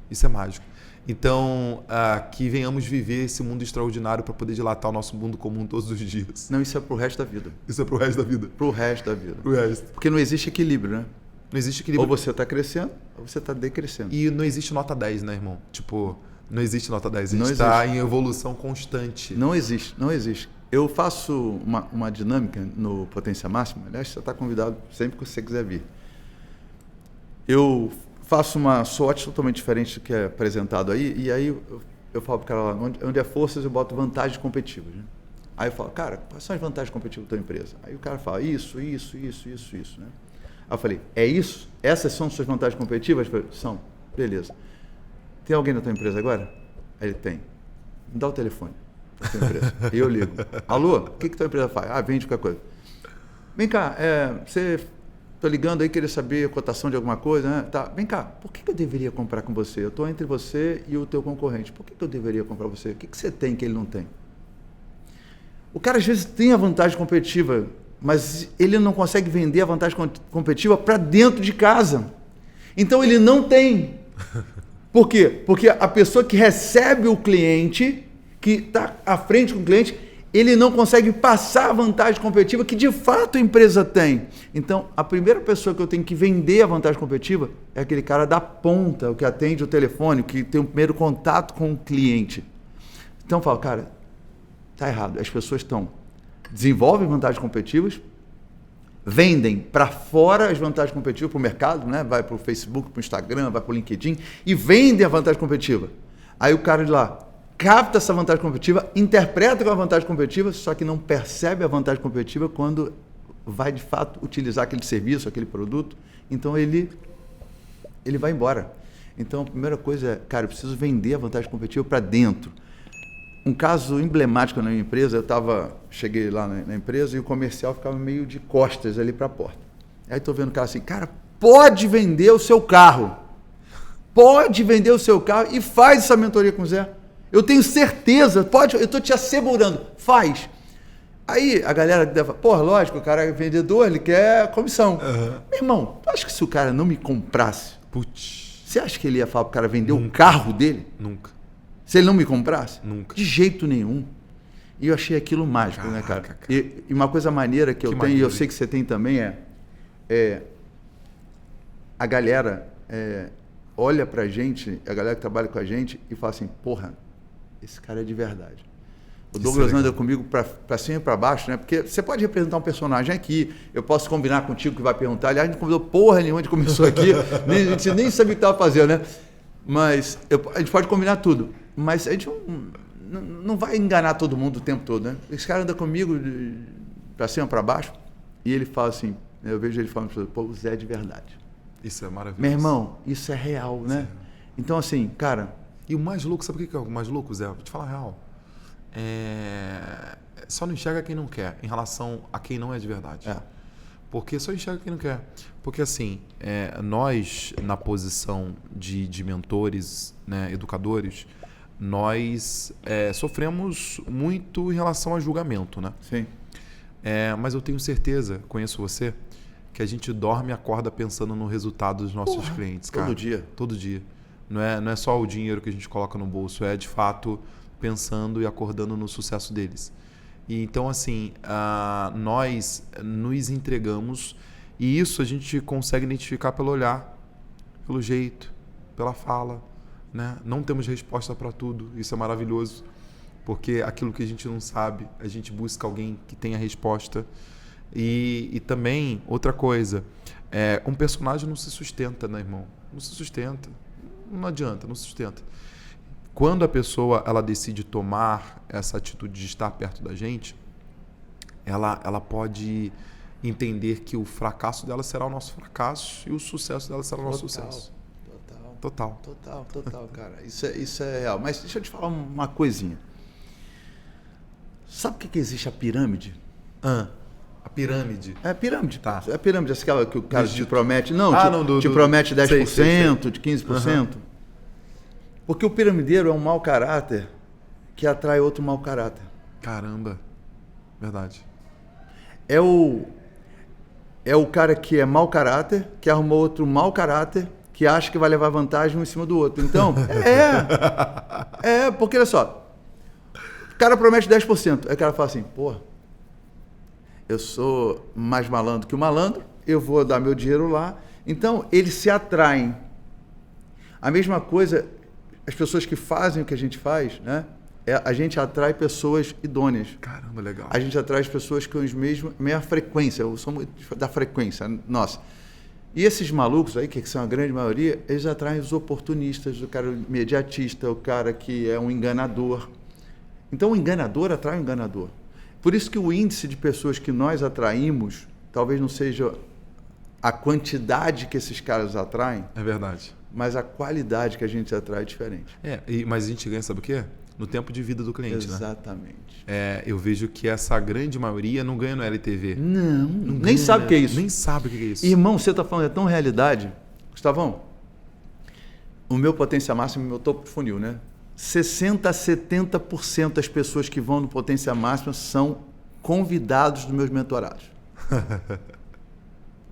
Isso é mágico. Então, que venhamos viver esse mundo extraordinário para poder dilatar o nosso mundo comum todos os dias. Não, isso é pro resto da vida. Isso é pro resto da vida. Pro resto da vida. Pro resto. Porque não existe equilíbrio, né? Não existe equilíbrio. Ou você está crescendo, ou você está decrescendo. E não existe nota 10, né, irmão? Tipo, não existe nota 10. A gente está em evolução constante. Não existe, não existe. Eu faço uma dinâmica no Potência Máxima. Aliás, você está convidado sempre que você quiser vir. Eu faço uma SWOT totalmente diferente do que é apresentado aí, e aí eu falo para o cara lá, onde é forças eu boto vantagens competitivas. Né? Aí eu falo, cara, quais são as vantagens competitivas da tua empresa? Aí o cara fala, isso. Né? Aí eu falei, é isso? Essas são suas vantagens competitivas? Eu falei, são. Beleza. Tem alguém na tua empresa agora? Aí ele tem. Me dá o telefone da tua empresa. E eu ligo. Alô, o que tua empresa faz? Vende qualquer coisa. Vem cá, você... Estou ligando aí, queria saber a cotação de alguma coisa, né? Tá. Vem cá, por que eu deveria comprar com você? Eu estou entre você e o teu concorrente. Por que eu deveria comprar com você? O que você tem que ele não tem? O cara às vezes tem a vantagem competitiva, mas ele não consegue vender a vantagem competitiva para dentro de casa. Então ele não tem. Por quê? Porque a pessoa que recebe o cliente, que está à frente com o cliente, ele não consegue passar a vantagem competitiva que de fato a empresa tem. Então, a primeira pessoa que eu tenho que vender a vantagem competitiva é aquele cara da ponta, o que atende o telefone, que tem o primeiro contato com o cliente. Então, eu falo, cara, tá errado. As pessoas desenvolvem vantagens competitivas, vendem para fora as vantagens competitivas para o mercado, né? Vai para o Facebook, para o Instagram, vai para o LinkedIn e vendem a vantagem competitiva. Aí o cara de lá capta essa vantagem competitiva, interpreta com a vantagem competitiva, só que não percebe a vantagem competitiva quando vai de fato utilizar aquele serviço, aquele produto. Então ele vai embora. Então a primeira coisa é, cara, eu preciso vender a vantagem competitiva para dentro. Um caso emblemático na minha empresa, cheguei lá na empresa e o comercial ficava meio de costas ali para a porta. Aí estou vendo o cara assim, cara, pode vender o seu carro. Pode vender o seu carro e faz essa mentoria com o Zé. Eu tenho certeza, pode, eu estou te assegurando, faz. Aí a galera deve, porra, lógico, o cara é vendedor, ele quer comissão. Uhum. Meu irmão, tu acha que se o cara não me comprasse, você acha que ele ia falar para o cara vender o carro dele? Nunca. Se ele não me comprasse? Nunca. De jeito nenhum. E eu achei aquilo mágico, né, cara? E uma coisa maneira que eu tenho, e eu sei que você tem também, a galera olha pra gente, a galera que trabalha com a gente e fala assim, porra, esse cara é de verdade. O Douglas anda comigo para cima e para baixo, né? Porque você pode representar um personagem aqui, eu posso combinar contigo que vai perguntar, aliás, a gente não convidou porra nenhuma, a gente começou aqui, a gente nem sabia o que estava fazendo, né? Mas a gente pode combinar tudo, mas a gente não vai enganar todo mundo o tempo todo, né? Esse cara anda comigo para cima e para baixo e ele fala assim, eu vejo ele falando, pô, o Zé é de verdade. Isso é maravilhoso. Meu irmão, isso é real, né? Então assim, cara... E o mais louco, sabe o que é o mais louco, Zé? Vou te falar a real. Só não enxerga quem não quer em relação a quem não é de verdade. Porque só enxerga quem não quer. Porque assim, nós, na posição de mentores, né, educadores, nós sofremos muito em relação a julgamento, né? Sim. Mas eu tenho certeza, conheço você, que a gente dorme e acorda pensando no resultado dos nossos clientes, cara. Todo dia. Todo dia. Não é só o dinheiro que a gente coloca no bolso, é de fato pensando e acordando no sucesso deles. E então, assim, nós nos entregamos e isso a gente consegue identificar pelo olhar, pelo jeito, pela fala, né? Não temos resposta para tudo, isso é maravilhoso, porque aquilo que a gente não sabe, a gente busca alguém que tenha resposta. E também, outra coisa, um personagem não se sustenta, né, irmão? Não se sustenta. Não adianta, não se sustenta. Quando a pessoa ela decide tomar essa atitude de estar perto da gente, ela pode entender que o fracasso dela será o nosso fracasso e o sucesso dela será o nosso sucesso. Total, cara. Isso é real. Mas deixa eu te falar uma coisinha. Sabe por que existe a pirâmide? A pirâmide. É a pirâmide. Tá. É a pirâmide, aquela que o cara te promete. Não, te promete 10%, sei. De 15%. Uhum. Porque o piramideiro é um mau caráter que atrai outro mau caráter. Caramba. Verdade. É o cara que é mau caráter, que arrumou outro mau caráter, que acha que vai levar vantagem um em cima do outro. Então, porque olha só, o cara promete 10%, aí o cara fala assim, pô, eu sou mais malandro que o malandro, eu vou dar meu dinheiro lá. Então, eles se atraem. A mesma coisa, as pessoas que fazem o que a gente faz, né? A gente atrai pessoas idôneas. Caramba, legal. A gente atrai as pessoas com a mesma frequência, eu sou muito da frequência, nossa. E esses malucos aí, que são a grande maioria, eles atraem os oportunistas, o cara imediatista, o cara que é um enganador. Então, o enganador atrai o enganador. Por isso que o índice de pessoas que nós atraímos, talvez não seja a quantidade que esses caras atraem. É verdade. Mas a qualidade que a gente atrai é diferente. Mas a gente ganha, sabe o quê? No tempo de vida do cliente, Exatamente. né? Eu vejo que essa grande maioria não ganha no LTV. Não nem sabe o que é isso. Nem sabe o que é isso. Irmão, você está falando, é tão realidade. Gustavão, o meu potência máxima é o meu topo de funil, né? 60% a 70% das pessoas que vão no Potência Máxima são convidados dos meus mentorados.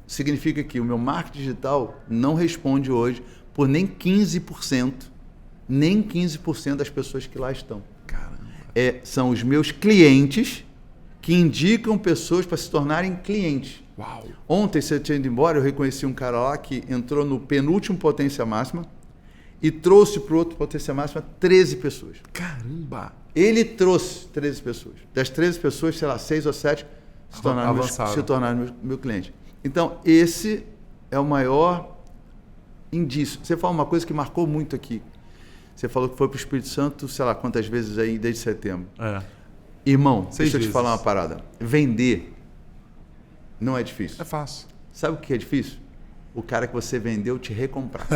Significa que o meu marketing digital não responde hoje por nem 15% das pessoas que lá estão. Caramba. São os meus clientes que indicam pessoas para se tornarem clientes. Uau. Ontem, você tinha ido embora, eu reconheci um cara lá que entrou no penúltimo Potência Máxima e trouxe para o outro Potência Máxima 13 pessoas. Caramba. Ele trouxe 13 pessoas. Das 13 pessoas, sei lá, 6 ou 7 se tornaram meu cliente. Então, esse é o maior indício. Você fala uma coisa que marcou muito aqui. Você falou que foi para o Espírito Santo, sei lá quantas vezes aí, desde setembro. Irmão, deixa eu te falar uma parada. Vender não é difícil. É fácil. Sabe o que é difícil? O cara que você vendeu te recomprar.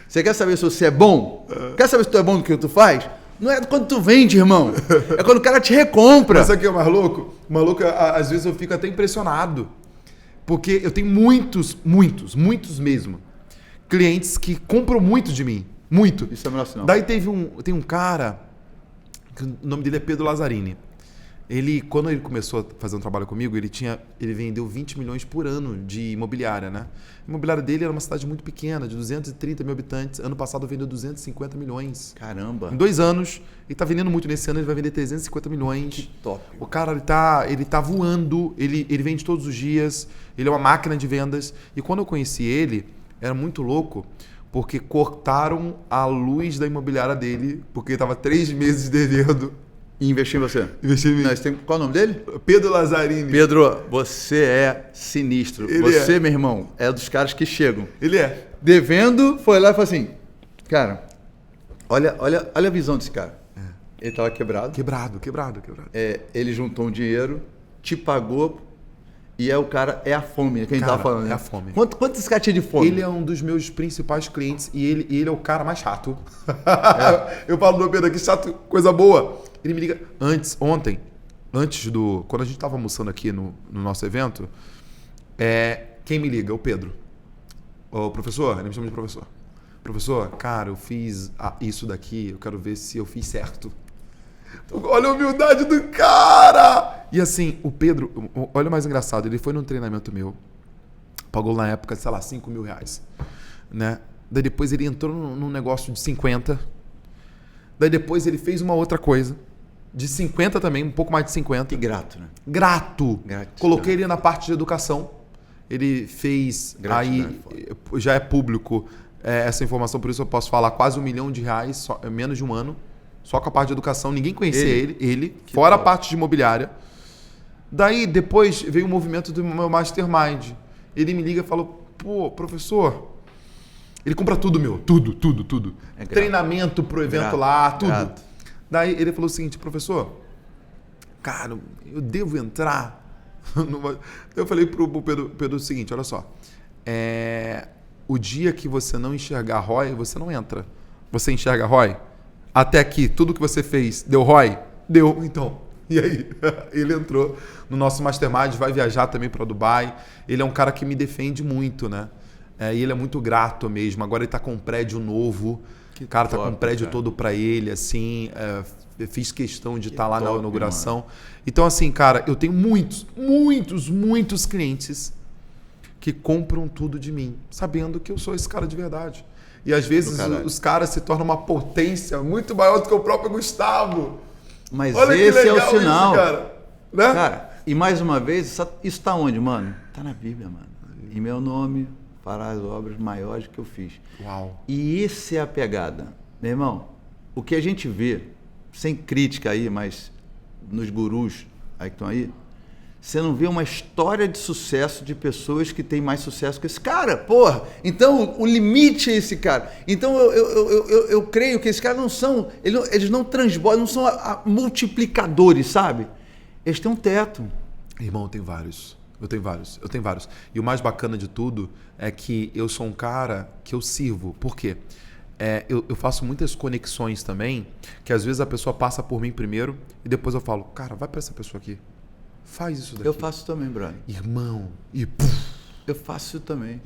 Você quer saber se você é bom? Quer saber se tu é bom no que tu faz? Não é quando tu vende, irmão. É quando o cara te recompra. Mas sabe o que é o mais louco? O maluco, às vezes eu fico até impressionado. Porque eu tenho muitos mesmo, clientes que compram muito de mim. Muito. Isso é o melhor sinal. Daí tem um cara, que o nome dele é Pedro Lazzarini. Quando ele começou a fazer um trabalho comigo, ele vendeu 20 milhões por ano de imobiliária, né? A imobiliária dele era uma cidade muito pequena, de 230 mil habitantes. Ano passado vendeu 250 milhões. Caramba. Em 2 anos. Ele tá vendendo muito. Nesse ano ele vai vender 350 milhões. Que top. O cara, ele tá voando. Ele vende todos os dias. Ele é uma máquina de vendas. E quando eu conheci ele, era muito louco, porque cortaram a luz da imobiliária dele, porque ele tava 3 meses devendo. E investir em você? Investi em mim. Qual é o nome dele? Pedro Lazzarini. Pedro, você é sinistro. Você, meu irmão, é dos caras que chegam. Ele é. Devendo, foi lá e falou assim, cara, olha a visão desse cara. Ele estava quebrado. Quebrado. Ele juntou um dinheiro, te pagou, e o cara é a fome, que a gente tava falando. É né? a fome. Quanto esse cara tinha de fome? Ele é um dos meus principais clientes e ele é o cara mais chato. Eu falo do Pedro aqui, chato, coisa boa. Ele me liga ontem, quando a gente tava almoçando aqui no nosso evento, quem me liga? O Pedro. O professor, ele me chama de professor. Professor, cara, eu fiz isso daqui, eu quero ver se eu fiz certo. Olha a humildade do cara! E assim, o Pedro, olha o mais engraçado, ele foi num treinamento meu, pagou na época, sei lá, 5 mil reais, né? Daí depois ele entrou num negócio de 50, daí depois ele fez uma outra coisa, de 50 também, um pouco mais de 50. E grato, né? Grato! Gratidão. Coloquei ele na parte de educação, ele fez, Gratidão, já é público essa informação, por isso eu posso falar quase R$1 milhão, menos de um ano, só com a parte de educação, ninguém conhecia ele fora a parte de imobiliária. Daí, depois, veio o movimento do meu Mastermind. Ele me liga e falou, pô, professor, ele compra tudo, meu, tudo. Treinamento pro evento lá, tudo. Grato. Daí, ele falou o seguinte, professor, cara, eu devo entrar? Eu falei pro Pedro o seguinte, olha só, o dia que você não enxergar ROI, você não entra. Você enxerga ROI? Até aqui, tudo que você fez, deu ROI? Deu, então. E aí? Ele entrou no nosso Mastermind, vai viajar também para Dubai. Ele é um cara que me defende muito, né? E ele é muito grato mesmo. Agora ele tá com um prédio novo. O cara tá com um prédio todo para ele, assim. Eu fiz questão de estar lá na inauguração. Mano. Então, assim, cara, eu tenho muitos clientes que compram tudo de mim, sabendo que eu sou esse cara de verdade. E às vezes os caras se tornam uma potência muito maior do que o próprio Gustavo. Mas olha esse é o sinal. Isso, cara. Né? Cara, e mais uma vez, isso tá onde, mano? Tá na Bíblia, mano. Em meu nome fará as obras maiores que eu fiz. Uau. E essa é a pegada. Meu irmão, o que a gente vê, sem crítica aí, mas nos gurus aí que estão aí, você não vê uma história de sucesso de pessoas que têm mais sucesso que esse cara, porra. Então, o limite é esse cara. Então, eu creio que esses caras não são, eles não transbordam, não são multiplicadores, sabe? Eles têm um teto. Irmão, eu tenho vários. E o mais bacana de tudo é que eu sou um cara que eu sirvo. Por quê? Eu faço muitas conexões também, que às vezes a pessoa passa por mim primeiro e depois eu falo, cara, vai para essa pessoa aqui. Faz isso daqui. Eu faço também, brother. Irmão, e puf, Eu faço isso também.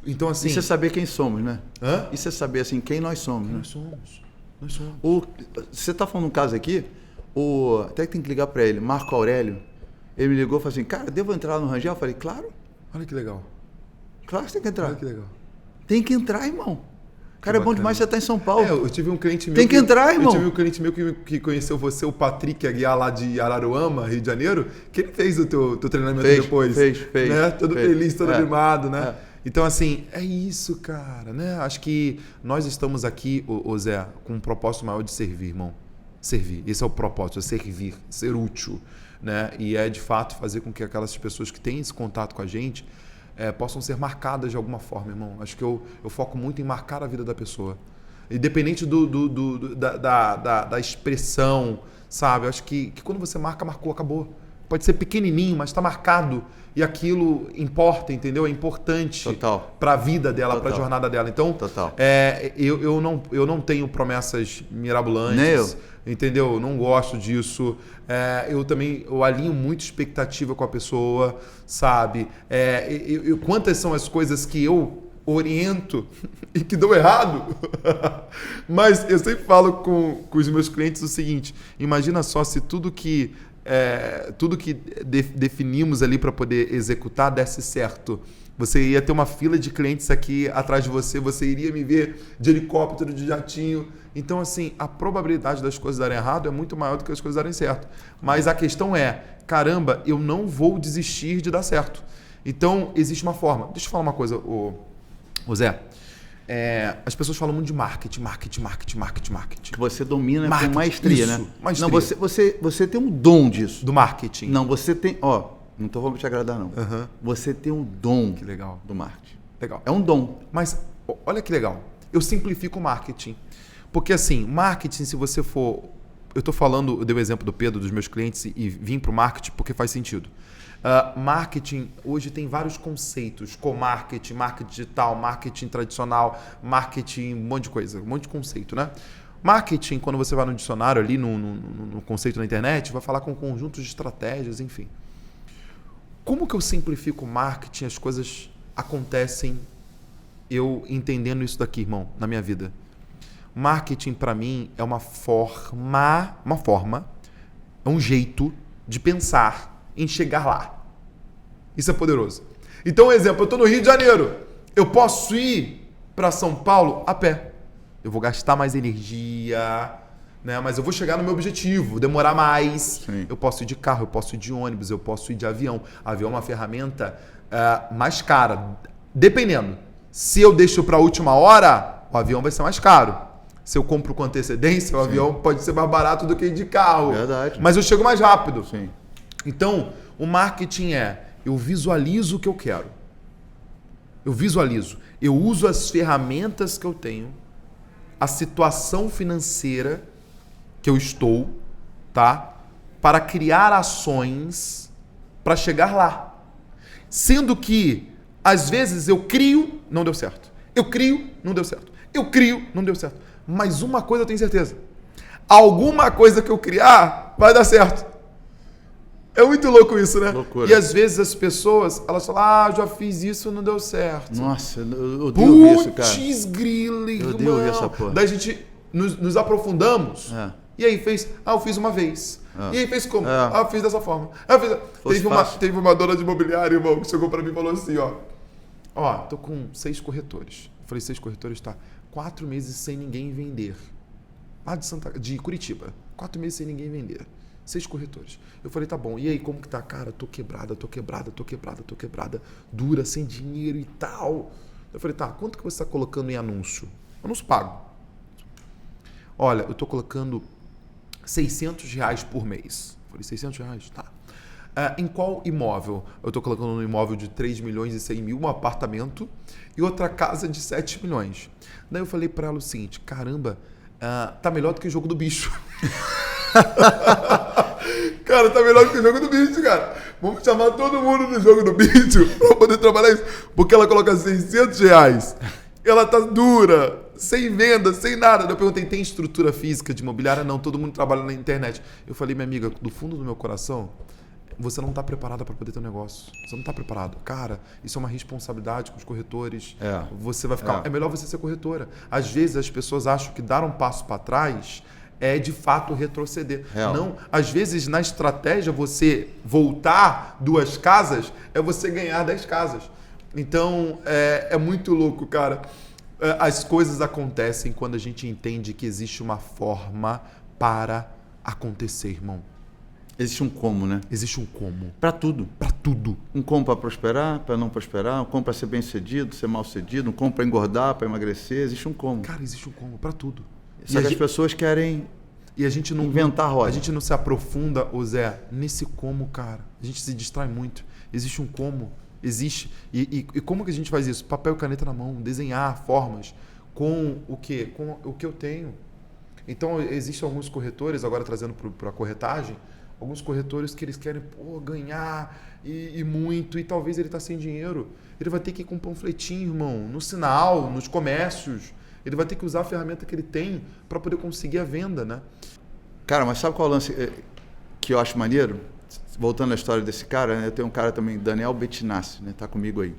Então, assim... Isso é saber quem somos, né? Hã? Isso é saber, assim, quem nós somos, né? Nós somos. Você tá falando um caso aqui, até que tem que ligar para ele, Marco Aurélio, ele me ligou e falou assim, cara, devo entrar no Rangel? Eu falei, claro. Olha que legal. Claro que você tem que entrar. Olha que legal. Tem que entrar, irmão. Cara, é bom demais você estar em São Paulo. Eu tive um cliente meu... Tem que entrar, irmão. Eu tive um cliente meu que conheceu você, o Patrick Aguiar, lá de Araruama, Rio de Janeiro, que ele fez o teu treinamento depois. Fez. Né? Todo feliz, todo animado, né? É. Então, assim, é isso, cara, né? Acho que nós estamos aqui, ô Zé, com um propósito maior de servir, irmão. Servir. Esse é o propósito, é servir, ser útil, né? E é, de fato, fazer com que aquelas pessoas que têm esse contato com a gente possam ser marcadas de alguma forma, irmão. Acho que eu foco muito em marcar a vida da pessoa. Independente da expressão, sabe? Acho que quando você marca, marcou, acabou. Pode ser pequenininho, mas está marcado. E aquilo importa, entendeu? É importante para a vida dela, para a jornada dela. Então, eu não tenho promessas mirabolantes. Nem eu. Entendeu? Não gosto disso. Eu alinho muito expectativa com a pessoa, sabe? Quantas são as coisas que eu oriento e que dão errado? Mas eu sempre falo com os meus clientes o seguinte: imagina só se tudo que definimos ali para poder executar desse certo. Você ia ter uma fila de clientes aqui atrás de você, você iria me ver de helicóptero, de jatinho. Então, assim, a probabilidade das coisas darem errado é muito maior do que as coisas darem certo. Mas a questão é, caramba, eu não vou desistir de dar certo. Então, existe uma forma. Deixa eu falar uma coisa, ô Zé. As pessoas falam muito de marketing. Que você domina marketing, com maestria, isso, né? maestria. Não, você tem um dom disso. Do marketing. Não, você tem... não tô falando pra te agradar, não. Uhum. Você tem um dom que legal. do marketing. Legal. É um dom. Mas, olha que legal. Eu simplifico o marketing. Porque, assim, marketing, se você for... Eu dei o exemplo do Pedro, dos meus clientes, e vim para o marketing porque faz sentido. Marketing, hoje tem vários conceitos. Co-marketing, marketing digital, marketing tradicional, marketing, um monte de coisa, um monte de conceito, né? Marketing, quando você vai no dicionário ali, no conceito na internet, vai falar com conjuntos de estratégias, enfim. Como que eu simplifico o marketing? As coisas acontecem eu entendendo isso daqui, irmão, na minha vida. Marketing, para mim, é uma forma, é um jeito de pensar em chegar lá. Isso é poderoso. Então, um exemplo, eu estou no Rio de Janeiro. Eu posso ir para São Paulo a pé. Eu vou gastar mais energia, né? Mas eu vou chegar no meu objetivo, demorar mais. Sim. Eu posso ir de carro, eu posso ir de ônibus, eu posso ir de avião. Avião é uma ferramenta mais cara. Dependendo. Se eu deixo para a última hora, o avião vai ser mais caro. Se eu compro com antecedência, o avião pode ser mais barato do que ir de carro. Verdade. Mas eu chego mais rápido. Sim. Então, o marketing eu visualizo o que eu quero. Eu visualizo. Eu uso as ferramentas que eu tenho, a situação financeira que eu estou, tá? Para criar ações para chegar lá. Sendo que, às vezes, eu crio, não deu certo. Eu crio, não deu certo. Eu crio, não deu certo. Mas uma coisa eu tenho certeza. Alguma coisa que eu criar vai dar certo. É muito louco isso, né? Loucura. E às vezes as pessoas, elas falam, já fiz isso, não deu certo. Nossa, eu odeio isso, cara. Putz, grila, Eu odeio ouvir essa porra. Daí a gente nos aprofundamos. E aí fez, eu fiz uma vez. E aí fez como? Eu fiz dessa forma. Teve uma dona de imobiliário, irmão, que chegou pra mim e falou assim, tô com 6 corretores. Eu falei, 6 corretores, tá. 4 meses sem ninguém vender. Lá de Curitiba. 4 meses sem ninguém vender. 6 corretores. Eu falei, tá bom. E aí, como que tá? Cara, tô quebrada. Dura, sem dinheiro e tal. Eu falei, tá, quanto que você tá colocando em anúncio? Anúncio pago. Olha, eu tô colocando R$600 por mês. Eu falei, R$600? Tá. Em qual imóvel? Eu tô colocando um imóvel de 3.100.000, um apartamento, e outra casa de 7 milhões. Daí eu falei pra ela o seguinte, caramba, tá melhor do que o jogo do bicho. Cara, tá melhor do que o jogo do bicho, cara. Vamos chamar todo mundo do jogo do bicho pra poder trabalhar isso. Porque ela coloca R$600, ela tá dura, sem venda, sem nada. Eu perguntei, tem estrutura física de imobiliária? Não, todo mundo trabalha na internet. Eu falei, minha amiga, do fundo do meu coração, você não está preparado para poder ter um negócio. Você não está preparado. Cara, isso é uma responsabilidade com os corretores. Você vai ficar... É melhor você ser corretora. Às vezes as pessoas acham que dar um passo para trás é de fato retroceder. Não, às vezes na estratégia você voltar 2 casas é você ganhar 10 casas. Então é muito louco, cara. As coisas acontecem quando a gente entende que existe uma forma para acontecer, irmão. Existe um como, né? Existe um como. Para tudo. Para tudo. Um como para prosperar, para não prosperar, um como para ser bem-sucedido, ser mal-sucedido, um como para engordar, para emagrecer, existe um como. Cara, existe um como para tudo. Só que as pessoas querem a gente não inventar roda. A gente não se aprofunda, Zé, nesse como, cara. A gente se distrai muito. Existe um como. Existe. E como que a gente faz isso? Papel e caneta na mão, desenhar formas com o quê? Com o que eu tenho. Então, existem alguns corretores, agora trazendo para a corretagem, alguns corretores que eles querem ganhar e muito, e talvez ele está sem dinheiro. Ele vai ter que ir com um panfletinho, irmão, no sinal, nos comércios. Ele vai ter que usar a ferramenta que ele tem para poder conseguir a venda, né? Cara, mas sabe qual é o lance que eu acho maneiro? Voltando à história desse cara, né? Eu tenho um cara também, Daniel Bettinassi, né? Tá comigo aí.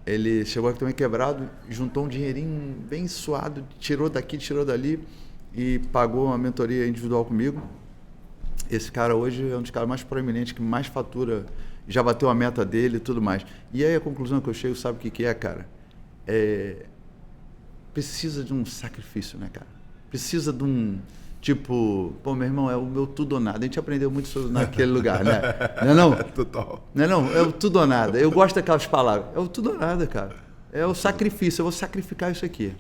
Ele chegou aqui também quebrado, juntou um dinheirinho bem suado, tirou daqui, tirou dali e pagou uma mentoria individual comigo. Esse cara hoje é um dos caras mais proeminentes, que mais fatura, já bateu a meta dele e tudo mais. E aí a conclusão que eu chego, sabe o que é, cara? Precisa de um sacrifício, né, cara? Precisa de um... Tipo, meu irmão, é o meu tudo ou nada. A gente aprendeu muito sobre naquele lugar, né? Não é não? Total. Não é não? É o tudo ou nada. Eu gosto daquelas palavras. É o tudo ou nada, cara. É o sacrifício. Eu vou sacrificar isso aqui.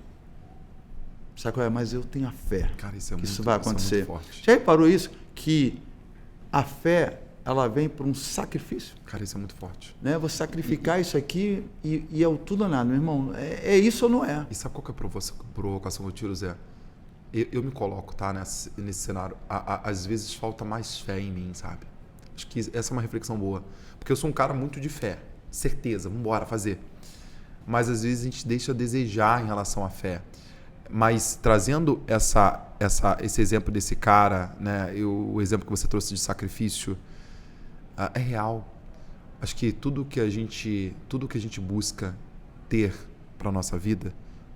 Sabe qual é? Mas eu tenho a fé, cara, que isso vai acontecer. Isso é muito forte. Já reparou isso? Que a fé, ela vem por um sacrifício. Cara, isso é muito forte. Né? Vou sacrificar isso aqui e é o tudo ou nada, meu irmão. É isso ou não é? E sabe qual que é a provocação que eu tiro, Zé? Eu me coloco, tá, nesse cenário. Às vezes falta mais fé em mim, sabe? Acho que essa é uma reflexão boa. Porque eu sou um cara muito de fé. Certeza, vamos embora fazer. Mas às vezes a gente deixa a desejar em relação à fé. Mas trazendo esse exemplo desse cara, né, o exemplo que você trouxe de sacrifício, é real. Acho que tudo que a gente busca ter para a nossa vida,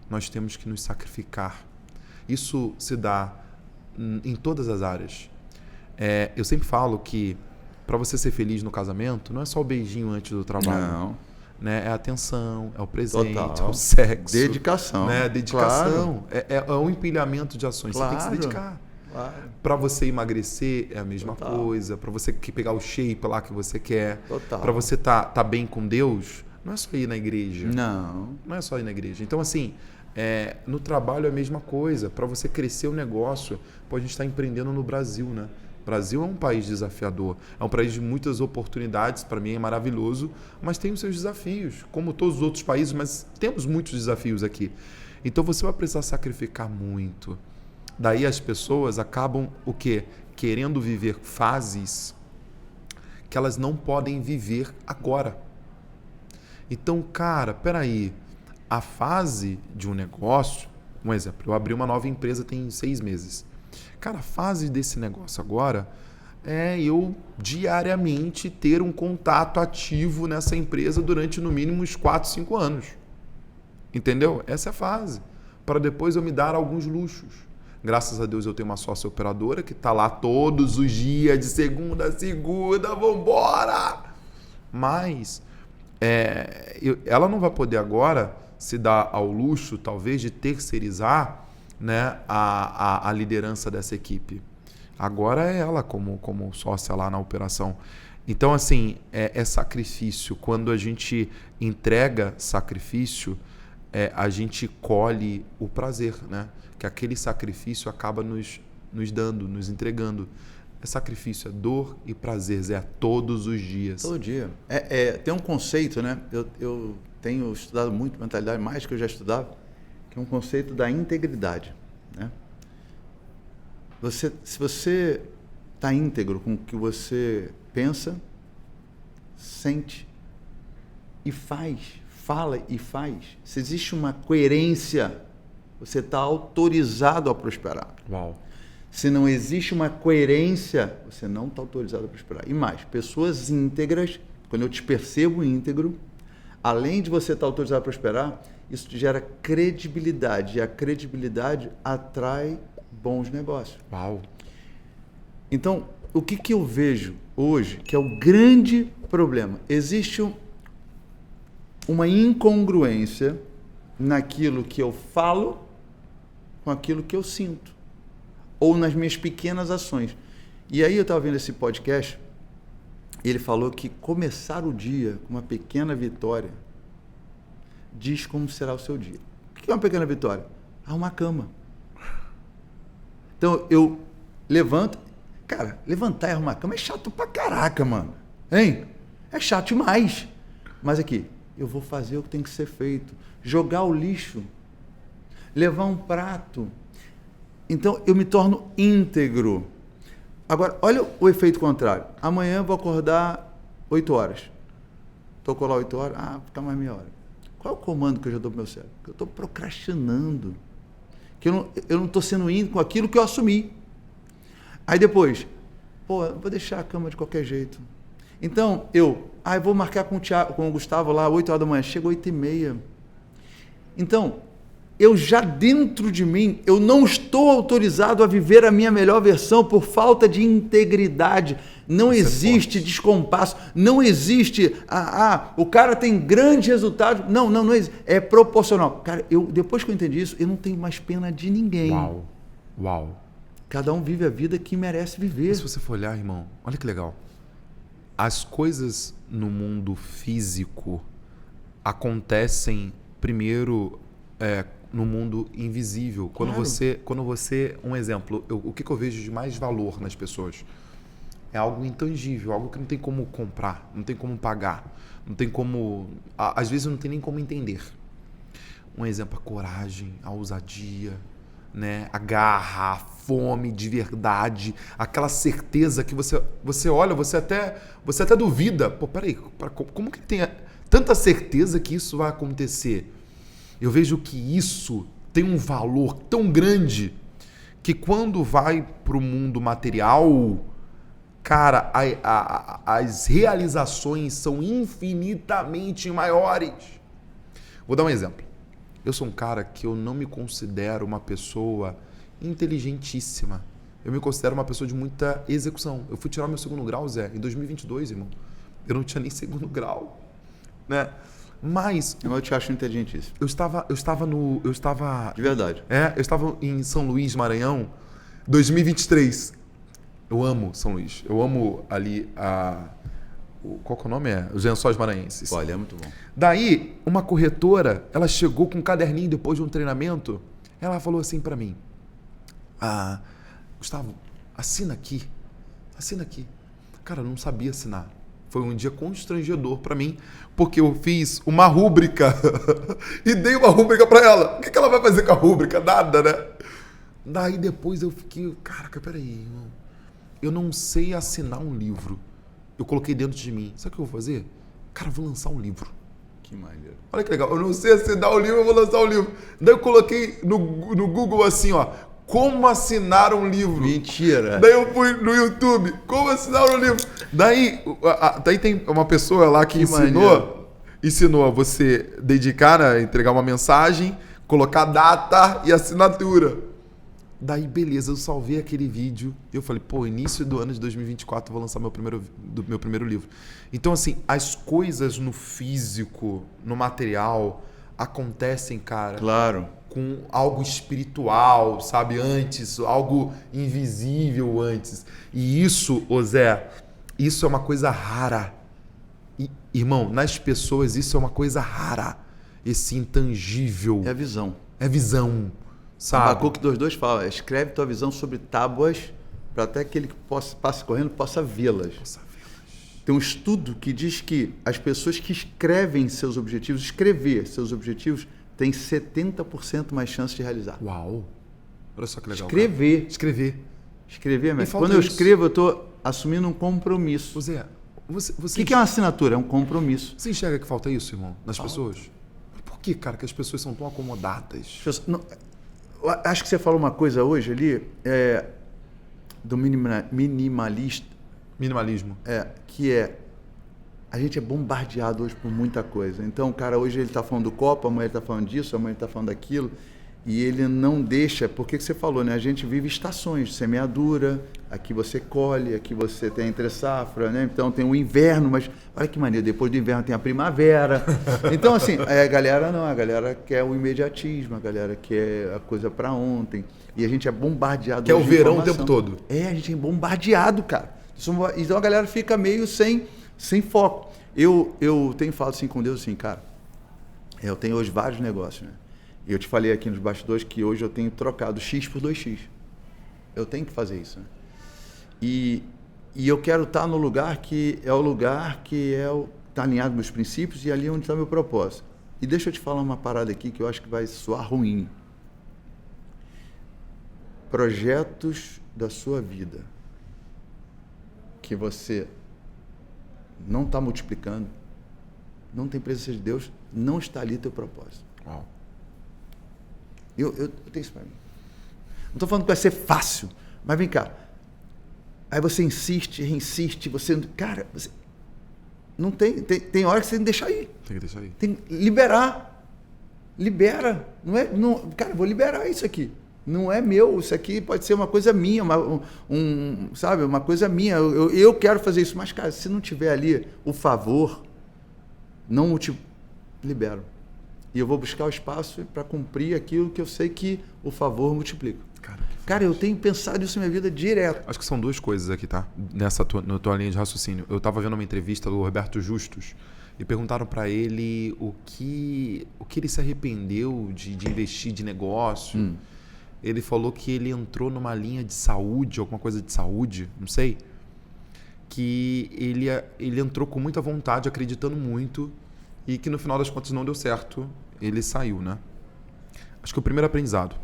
nós temos que nos sacrificar. Isso se dá em todas as áreas. Eu sempre falo que para você ser feliz no casamento, não é só o beijinho antes do trabalho. Não. Né? É a atenção, é o presente, Total. é o sexo. Dedicação. Né? Dedicação. Claro. É um empilhamento de ações. Claro. Você tem que se dedicar. Claro. Para você emagrecer é a mesma Total. coisa. Para você pegar o shape lá que você quer. Total. Para você tá bem com Deus, não é só ir na igreja. Não é só ir na igreja. Então, assim, no trabalho é a mesma coisa. Para você crescer o negócio, a gente está empreendendo no Brasil, né? O Brasil é um país desafiador, é um país de muitas oportunidades, para mim é maravilhoso, mas tem os seus desafios, como todos os outros países, mas temos muitos desafios aqui. Então você vai precisar sacrificar muito. Daí as pessoas acabam o quê? Querendo viver fases que elas não podem viver agora. Então, cara, peraí, a fase de um negócio, um exemplo, eu abri uma nova empresa tem 6 meses. Cara, a fase desse negócio agora é eu diariamente ter um contato ativo nessa empresa durante no mínimo uns 4, 5 anos. Entendeu? Essa é a fase. Para depois eu me dar alguns luxos. Graças a Deus eu tenho uma sócia operadora que está lá todos os dias, de segunda a segunda, vambora! Mas ela não vai poder agora se dar ao luxo, talvez, de terceirizar, né, a liderança dessa equipe. Agora é ela como sócia lá na operação. Então, assim, é sacrifício. Quando a gente entrega sacrifício, a gente colhe o prazer, né? Que aquele sacrifício acaba nos dando, nos entregando. É sacrifício, é dor e prazer, Zé, todos os dias. Todo dia. Tem um conceito, né? Eu tenho estudado muito mentalidade, mais que eu já estudava, que é um conceito da integridade, né? Se você está íntegro com o que você pensa, sente e fala e faz, se existe uma coerência, você está autorizado a prosperar. Uau. Se não existe uma coerência, você não está autorizado a prosperar. E mais, pessoas íntegras, quando eu te percebo íntegro, além de você estar autorizado a prosperar, isso te gera credibilidade. E a credibilidade atrai bons negócios. Uau! Então, o que eu vejo hoje, que é o grande problema? Existe uma incongruência naquilo que eu falo com aquilo que eu sinto. Ou nas minhas pequenas ações. E aí eu estava vendo esse podcast, e ele falou que começar o dia com uma pequena vitória diz como será o seu dia. O que é uma pequena vitória? Arrumar a cama. Então eu levanto. Cara, levantar e arrumar a cama é chato pra caraca, mano. Hein? É chato demais. Mas aqui, eu vou fazer o que tem que ser feito. Jogar o lixo. Levar um prato. Então, eu me torno íntegro. Agora, olha o efeito contrário. Amanhã eu vou acordar 8 horas. Tocou lá 8 horas, vou ficar mais meia hora. Qual é o comando que eu já dou pro meu cérebro? Que eu estou procrastinando. Que eu não estou sendo íntegro com aquilo que eu assumi. Aí depois, eu vou deixar a cama de qualquer jeito. Então, eu vou marcar com o Gustavo lá 8 horas da manhã. Chega 8h30. Então, eu já dentro de mim, eu não estou autorizado a viver a minha melhor versão por falta de integridade. Não existe descompasso, não existe, o cara tem grande resultado. Não existe. É proporcional. Cara, depois que eu entendi isso, eu não tenho mais pena de ninguém. Uau. Cada um vive a vida que merece viver. Mas se você for olhar, irmão, olha que legal. As coisas no mundo físico acontecem primeiro no mundo invisível. Quando você, um exemplo, o que eu vejo de mais valor nas pessoas é algo intangível, algo que não tem como comprar, não tem como pagar, não tem como, às vezes não tem nem como entender. Um exemplo, a coragem, a ousadia, né? A garra, a fome de verdade, aquela certeza que você olha, você até duvida. Peraí, como que tem tanta certeza que isso vai acontecer? Eu vejo que isso tem um valor tão grande que quando vai para o mundo material, cara, as realizações são infinitamente maiores. Vou dar um exemplo. Eu sou um cara que eu não me considero uma pessoa inteligentíssima. Eu me considero uma pessoa de muita execução. Eu fui tirar meu segundo grau, Zé, em 2022, irmão. Eu não tinha nem segundo grau, né? Mas eu te acho inteligentíssimo. Eu estava de verdade. Eu estava em São Luís, Maranhão, 2023. Eu amo São Luís. Eu amo ali qual que é o nome? Os Lençóis Maranhenses. Olha, é muito bom. Daí, uma corretora, ela chegou com um caderninho depois de um treinamento. Ela falou assim para mim: Gustavo, assina aqui. Assina aqui. Cara, eu não sabia assinar. Foi um dia constrangedor para mim, porque eu fiz uma rúbrica e dei uma rúbrica para ela. O que ela vai fazer com a rúbrica? Nada, né? Daí depois eu fiquei, caraca, peraí, irmão. Eu não sei assinar um livro. Eu coloquei dentro de mim. Sabe o que eu vou fazer? Cara, eu vou lançar um livro. Que maneiro. Olha que legal. Eu não sei assinar um livro, eu vou lançar um livro. Daí eu coloquei no Google assim, como assinar um livro. Mentira. Daí eu fui no YouTube, como assinar um livro. Daí tem uma pessoa lá que ensinou a você dedicar, entregar uma mensagem, colocar data e assinatura. Daí, beleza, eu salvei aquele vídeo. Eu falei, início do ano de 2024 eu vou lançar meu primeiro livro. Então, assim, as coisas no físico, no material, acontecem, cara. Claro. Com algo espiritual, sabe? Antes, algo invisível antes. E isso, Zé, isso é uma coisa rara. Irmão, nas pessoas isso é uma coisa rara. Esse intangível. É a visão. É visão. Sabe? Abacuque 2:2 fala, escreve tua visão sobre tábuas para até aquele que passe correndo possa vê-las. Tem um estudo que diz que as pessoas que escrever seus objetivos têm 70% mais chance de realizar. Uau! Olha só que legal. Escrever, mesmo. Quando eu escrevo, eu estou assumindo um compromisso. Zé, o que é uma assinatura? É um compromisso. Você enxerga que falta isso, irmão, nas pessoas? Por que, cara, que as pessoas são tão acomodadas? Acho que você falou uma coisa hoje ali, do minimalista. Minimalismo. A gente é bombardeado hoje por muita coisa. Então, o cara hoje ele está falando do copo, amanhã ele está falando disso, amanhã ele está falando daquilo, e ele não deixa, porque que você falou, né? A gente vive estações, semeadura, aqui você colhe, aqui você tem entre safra, né? Então tem o inverno, mas olha que maneiro, depois do inverno tem a primavera. Então, assim, a galera quer o imediatismo, a galera quer a coisa para ontem. E a gente é bombardeado. Que é o verão o tempo todo. A gente é bombardeado, cara. Então a galera fica meio sem foco. Eu tenho falado assim com Deus, assim, cara, eu tenho hoje vários negócios, né? E eu te falei aqui nos bastidores que hoje eu tenho trocado X por 2X. Eu tenho que fazer isso, né? E eu quero estar no lugar que está alinhado com meus princípios e ali é onde está meu propósito. E deixa eu te falar uma parada aqui que eu acho que vai soar ruim. Projetos da sua vida que você não está multiplicando, não tem presença de Deus, não está ali teu propósito. Uau. Eu tenho isso para mim. Não estou falando que vai ser fácil, mas vem cá. Aí você insiste, reinsiste, você... Cara, você não tem hora que você tem que deixar ir. Tem que deixar ir. Tem que liberar. Libera. Cara, eu vou liberar isso aqui. Não é meu, isso aqui pode ser uma coisa minha, sabe, uma coisa minha. Eu quero fazer isso, mas, cara, se não tiver ali o favor, não te libero. E eu vou buscar o espaço para cumprir aquilo que eu sei que o favor multiplica. Cara, eu tenho pensado isso na minha vida direto. Acho que são duas coisas aqui, tá? Na tua linha de raciocínio. Eu estava vendo uma entrevista do Roberto Justus e perguntaram para ele o que ele se arrependeu de investir de negócio. Ele falou que ele entrou numa linha de saúde, alguma coisa de saúde, não sei, que ele entrou com muita vontade, acreditando muito, e que no final das contas não deu certo, ele saiu, né? Acho que o primeiro aprendizado,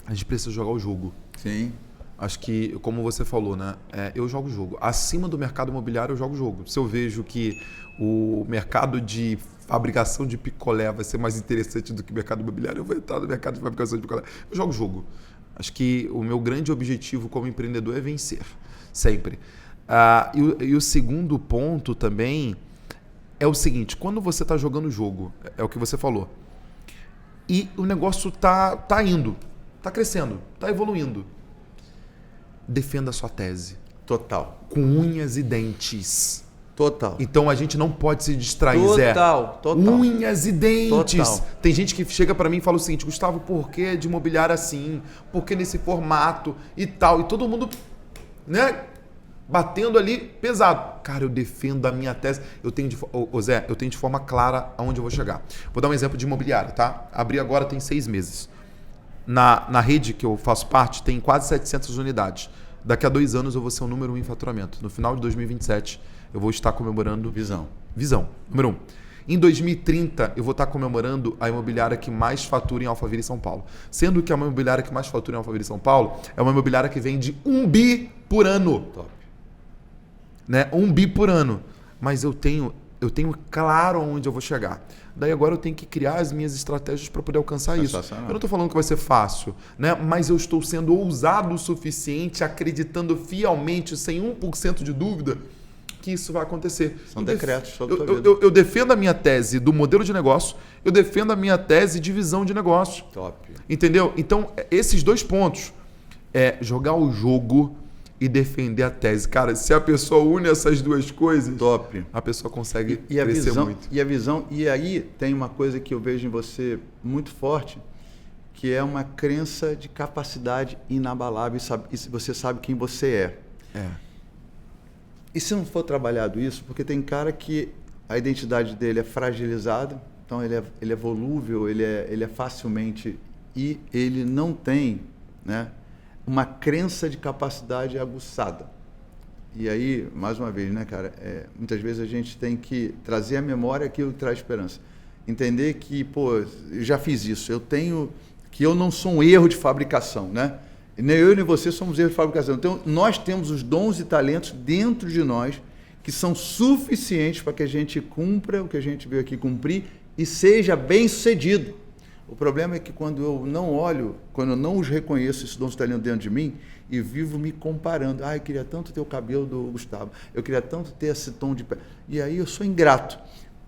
a gente precisa jogar o jogo. Sim. Acho que, como você falou, né? Eu jogo o jogo. Acima do mercado imobiliário, eu jogo o jogo. Se eu vejo que o mercado de fabricação de picolé vai ser mais interessante do que o mercado imobiliário, eu vou entrar no mercado de fabricação de picolé. Eu jogo o jogo. Acho que o meu grande objetivo como empreendedor é vencer. Sempre. E o segundo ponto também é o seguinte. Quando você está jogando o jogo, é o que você falou, e o negócio tá indo, tá crescendo, tá evoluindo, defenda a sua tese. Total. Com unhas e dentes. Total. Então a gente não pode se distrair, Zé. Total. Unhas e dentes. Total. Tem gente que chega para mim e fala o seguinte: Gustavo, por que de imobiliário assim? Por que nesse formato e tal? E todo mundo, né, batendo ali pesado. Cara, eu defendo a minha tese. Zé, eu tenho de forma clara aonde eu vou chegar. Vou dar um exemplo de imobiliário, tá? Abri agora tem 6 meses. Na rede que eu faço parte tem quase 700 unidades. Daqui a 2 anos eu vou ser o número 1 em faturamento. No final de 2027 eu vou estar comemorando... Visão. Número 1. Em 2030 eu vou estar comemorando a imobiliária que mais fatura em Alphaville, São Paulo. Sendo que a imobiliária que mais fatura em Alphaville, São Paulo é uma imobiliária que vende 1 bi por ano. Top. Né? 1 bi por ano. Mas eu tenho claro onde eu vou chegar. Daí agora eu tenho que criar as minhas estratégias para poder alcançar isso. Eu não estou falando que vai ser fácil, né? Mas eu estou sendo ousado o suficiente, acreditando fielmente, sem 1% de dúvida, que isso vai acontecer. São decretos sobre a tua vida. Eu defendo a minha tese do modelo de negócio, eu defendo a minha tese de visão de negócio. Top. Entendeu? Então, esses 2 pontos, jogar o jogo e defender a tese. Cara, se a pessoa une essas 2 coisas, top, a pessoa consegue crescer visão, muito. E a visão, e aí tem uma coisa que eu vejo em você muito forte, que é uma crença de capacidade inabalável e você sabe quem você é. E se não for trabalhado isso, porque tem cara que a identidade dele é fragilizada, então ele é volúvel, ele é facilmente, e ele não tem, né, uma crença de capacidade aguçada. E aí, mais uma vez, né, cara, muitas vezes a gente tem que trazer à memória aquilo que traz esperança. Entender que, eu já fiz isso, eu não sou um erro de fabricação, né? Nem eu nem você somos erros de fabricação. Então, nós temos os dons e talentos dentro de nós que são suficientes para que a gente cumpra o que a gente veio aqui cumprir e seja bem sucedido. O problema é que quando eu não olho, quando eu não os reconheço, esses dons estão dentro de mim, e vivo me comparando. Eu queria tanto ter o cabelo do Gustavo, eu queria tanto ter esse tom de pele. E aí eu sou ingrato.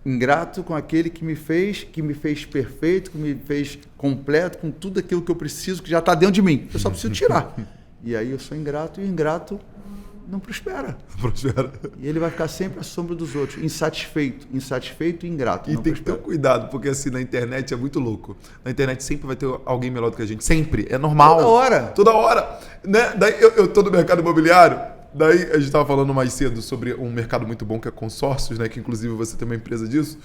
Ingrato com aquele que me fez perfeito, que me fez completo, com tudo aquilo que eu preciso, que já está dentro de mim. Eu só preciso tirar. E aí eu sou ingrato, e o ingrato não prospera. E ele vai ficar sempre à sombra dos outros, insatisfeito e ingrato. E tem que ter um cuidado, porque assim, na internet é muito louco. Na internet sempre vai ter alguém melhor do que a gente. Sempre. É normal. Toda hora. Né? Daí eu tô no mercado imobiliário, daí a gente estava falando mais cedo sobre um mercado muito bom que é consórcios, né? Que inclusive você tem uma empresa disso.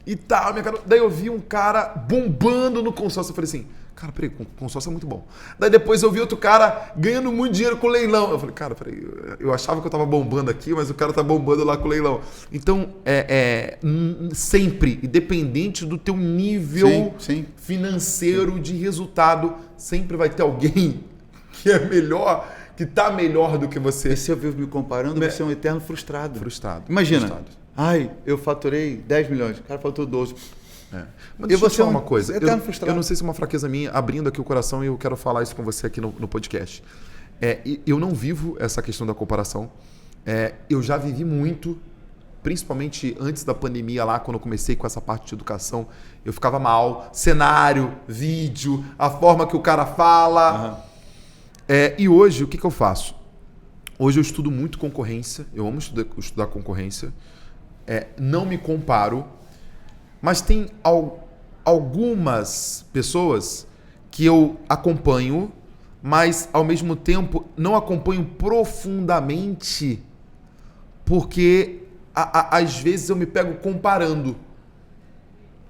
E tá, daí eu vi um cara bombando no consórcio. Eu falei assim, cara, peraí, consórcio é muito bom. Daí depois eu vi outro cara ganhando muito dinheiro com leilão. Eu falei, cara, peraí, eu achava que eu tava bombando aqui, mas o cara tá bombando lá com leilão. Então, sempre, independente do teu nível financeiro de resultado, sempre vai ter alguém que é melhor, que tá melhor do que você. E se eu vivo me comparando, você é um eterno frustrado. Imagina. Eu faturei 10 milhões, o cara faturou 12. Mas deixa eu te falar uma coisa. Eu não sei se é uma fraqueza minha, abrindo aqui o coração, e eu quero falar isso com você aqui no podcast. Eu não vivo essa questão da comparação. Eu já vivi muito, principalmente antes da pandemia lá, quando eu comecei com essa parte de educação, eu ficava mal. Cenário, vídeo, a forma que o cara fala. E hoje, o que eu faço? Hoje eu estudo muito concorrência, eu amo estudar concorrência. Não me comparo, mas tem algumas pessoas que eu acompanho, mas ao mesmo tempo não acompanho profundamente, porque às vezes eu me pego comparando.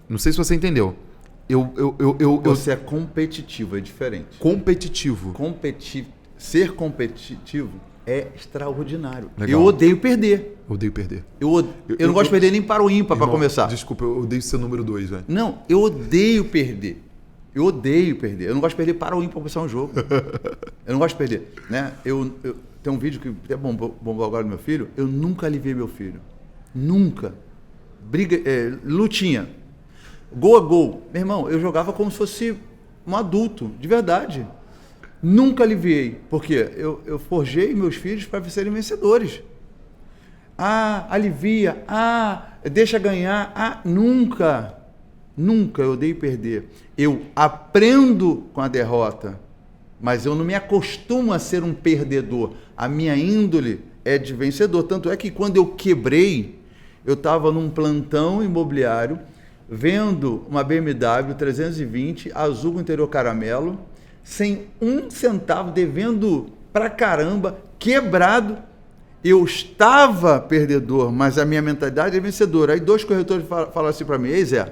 Não sei se você entendeu. Você é competitivo, é diferente. Competitivo. Ser competitivo é extraordinário. Legal. Eu odeio perder. Eu não gosto de perder nem para o ímpar, para começar. Desculpa, eu odeio ser número 2, velho. Não, eu odeio perder. Eu não gosto de perder para o ímpar para começar um jogo. Eu não gosto de perder. Né? Tem um vídeo que até bombou agora do meu filho. Eu nunca aliviei meu filho. Nunca. Lutinha. Gol a gol. Meu irmão, eu jogava como se fosse um adulto, de verdade. Nunca aliviei, porque eu forjei meus filhos para serem vencedores. Alivia, deixa ganhar, nunca eu odeio perder. Eu aprendo com a derrota, mas eu não me acostumo a ser um perdedor. A minha índole é de vencedor, tanto é que quando eu quebrei, eu estava num plantão imobiliário, vendo uma BMW 320, azul com interior caramelo, sem um centavo, devendo pra caramba, quebrado. Eu estava perdedor, mas a minha mentalidade é vencedora. Aí 2 corretores falaram assim pra mim: ei, Zé,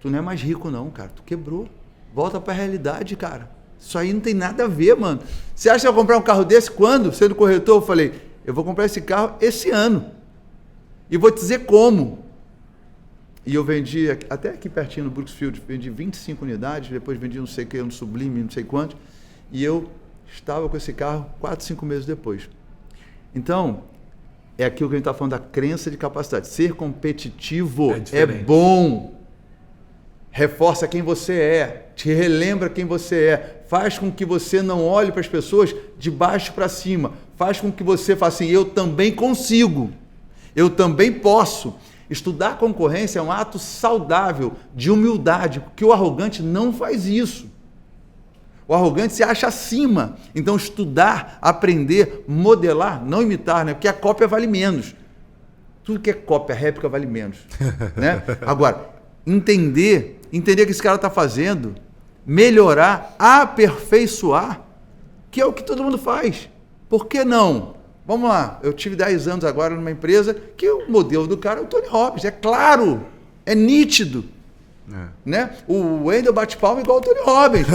tu não é mais rico não, cara, tu quebrou. Volta pra realidade, cara. Isso aí não tem nada a ver, mano. Você acha que eu vou comprar um carro desse quando? Sendo corretor, eu falei, eu vou comprar esse carro esse ano. E vou te dizer como. E eu vendi, até aqui pertinho no Brooksfield, vendi 25 unidades, depois vendi não sei o que, no Sublime, não sei quanto, e eu estava com esse carro 4, 5 meses depois. Então, é aquilo que a gente está falando da crença de capacidade. Ser competitivo é bom. Reforça quem você é, te relembra quem você é, faz com que você não olhe para as pessoas de baixo para cima, faz com que você faça assim, eu também consigo, eu também posso. Estudar concorrência é um ato saudável de humildade, porque o arrogante não faz isso. O arrogante se acha acima. Então, estudar, aprender, modelar, não imitar, né? Porque a cópia vale menos. Tudo que é cópia, réplica vale menos. Né? Agora, entender o que esse cara está fazendo, melhorar, aperfeiçoar, que é o que todo mundo faz. Por que não? Vamos lá, eu tive 10 anos agora numa empresa que o modelo do cara é o Tony Robbins, é claro, é nítido. Né? O Wendel bate palma igual o Tony Robbins.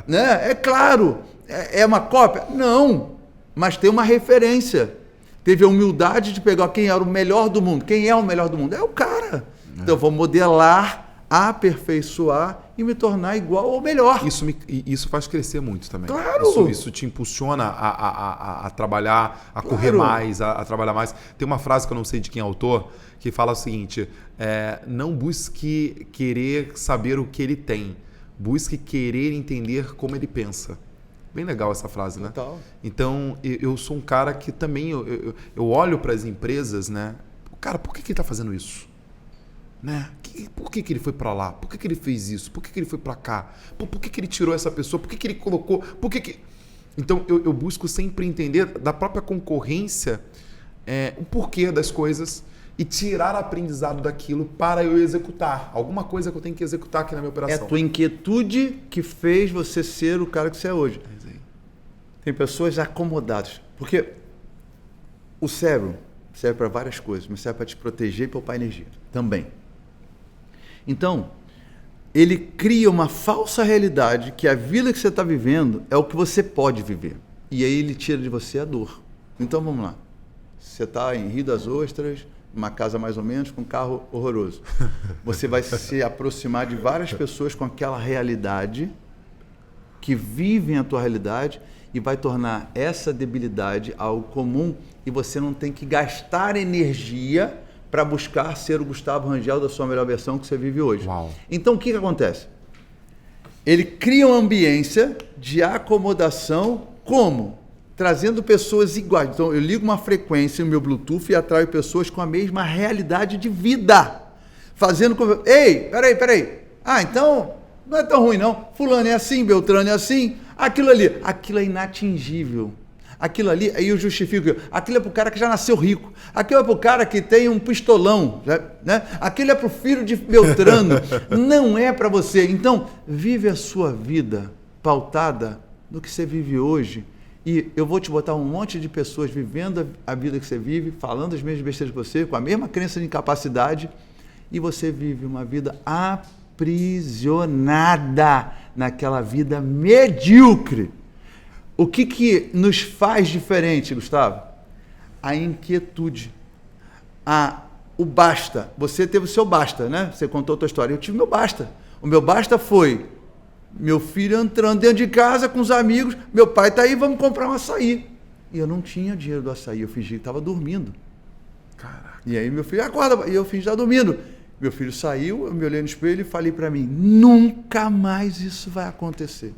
Né? É claro, é uma cópia? Não, mas tem uma referência. Teve a humildade de pegar quem era o melhor do mundo. Quem é o melhor do mundo? É o cara. Então, eu vou modelar, aperfeiçoar e me tornar igual ou melhor. Isso faz crescer muito também. Claro! Isso te impulsiona a trabalhar, a correr mais, a trabalhar mais. Tem uma frase que eu não sei de quem é autor, que fala o seguinte, não busque querer saber o que ele tem, busque querer entender como ele pensa. Bem legal essa frase, né? Total. Então, eu sou um cara que também, eu olho para as empresas, né? Cara, por que ele está fazendo isso? Né? Por que ele foi para lá? Por que ele fez isso? Por que ele foi para cá? Por que ele tirou essa pessoa? Por que ele colocou? Então, eu busco sempre entender da própria concorrência o porquê das coisas e tirar aprendizado daquilo para eu executar. Alguma coisa que eu tenho que executar aqui na minha operação. É a tua inquietude que fez você ser o cara que você é hoje. Tem pessoas acomodadas. Porque o cérebro serve para várias coisas, mas serve para te proteger e poupar energia também. Então, ele cria uma falsa realidade que a vida que você está vivendo é o que você pode viver. E aí ele tira de você a dor. Então vamos lá. Você está em Rio das Ostras, uma casa mais ou menos, com um carro horroroso. Você vai se aproximar de várias pessoas com aquela realidade, que vivem a tua realidade, e vai tornar essa debilidade algo comum, e você não tem que gastar energia para buscar ser o Gustavo Rangel da sua melhor versão que você vive hoje. Uau. Então, o que acontece? Ele cria uma ambiência de acomodação, como? Trazendo pessoas iguais. Então, eu ligo uma frequência no meu Bluetooth e atraio pessoas com a mesma realidade de vida. Fazendo com... Ei, peraí. Então, não é tão ruim não. Fulano é assim, Beltrano é assim. Aquilo é inatingível. Aquilo ali, aí eu justifico, aquilo é pro cara que já nasceu rico, aquilo é pro cara que tem um pistolão, né? Aquilo é pro filho de Beltrano, não é para você. Então, vive a sua vida pautada no que você vive hoje, e eu vou te botar um monte de pessoas vivendo a vida que você vive, falando as mesmas besteiras que você, com a mesma crença de incapacidade, e você vive uma vida aprisionada naquela vida medíocre. O que nos faz diferente, Gustavo? A inquietude. O basta. Você teve o seu basta, né? Você contou a tua história. Eu tive o meu basta. O meu basta foi meu filho entrando dentro de casa com os amigos. Meu pai está aí, vamos comprar um açaí. E eu não tinha dinheiro do açaí. Eu fingi que estava dormindo. Caraca. E aí meu filho, acorda. E eu fingi que estava dormindo. Meu filho saiu, eu me olhei no espelho e falei para mim, nunca mais isso vai acontecer.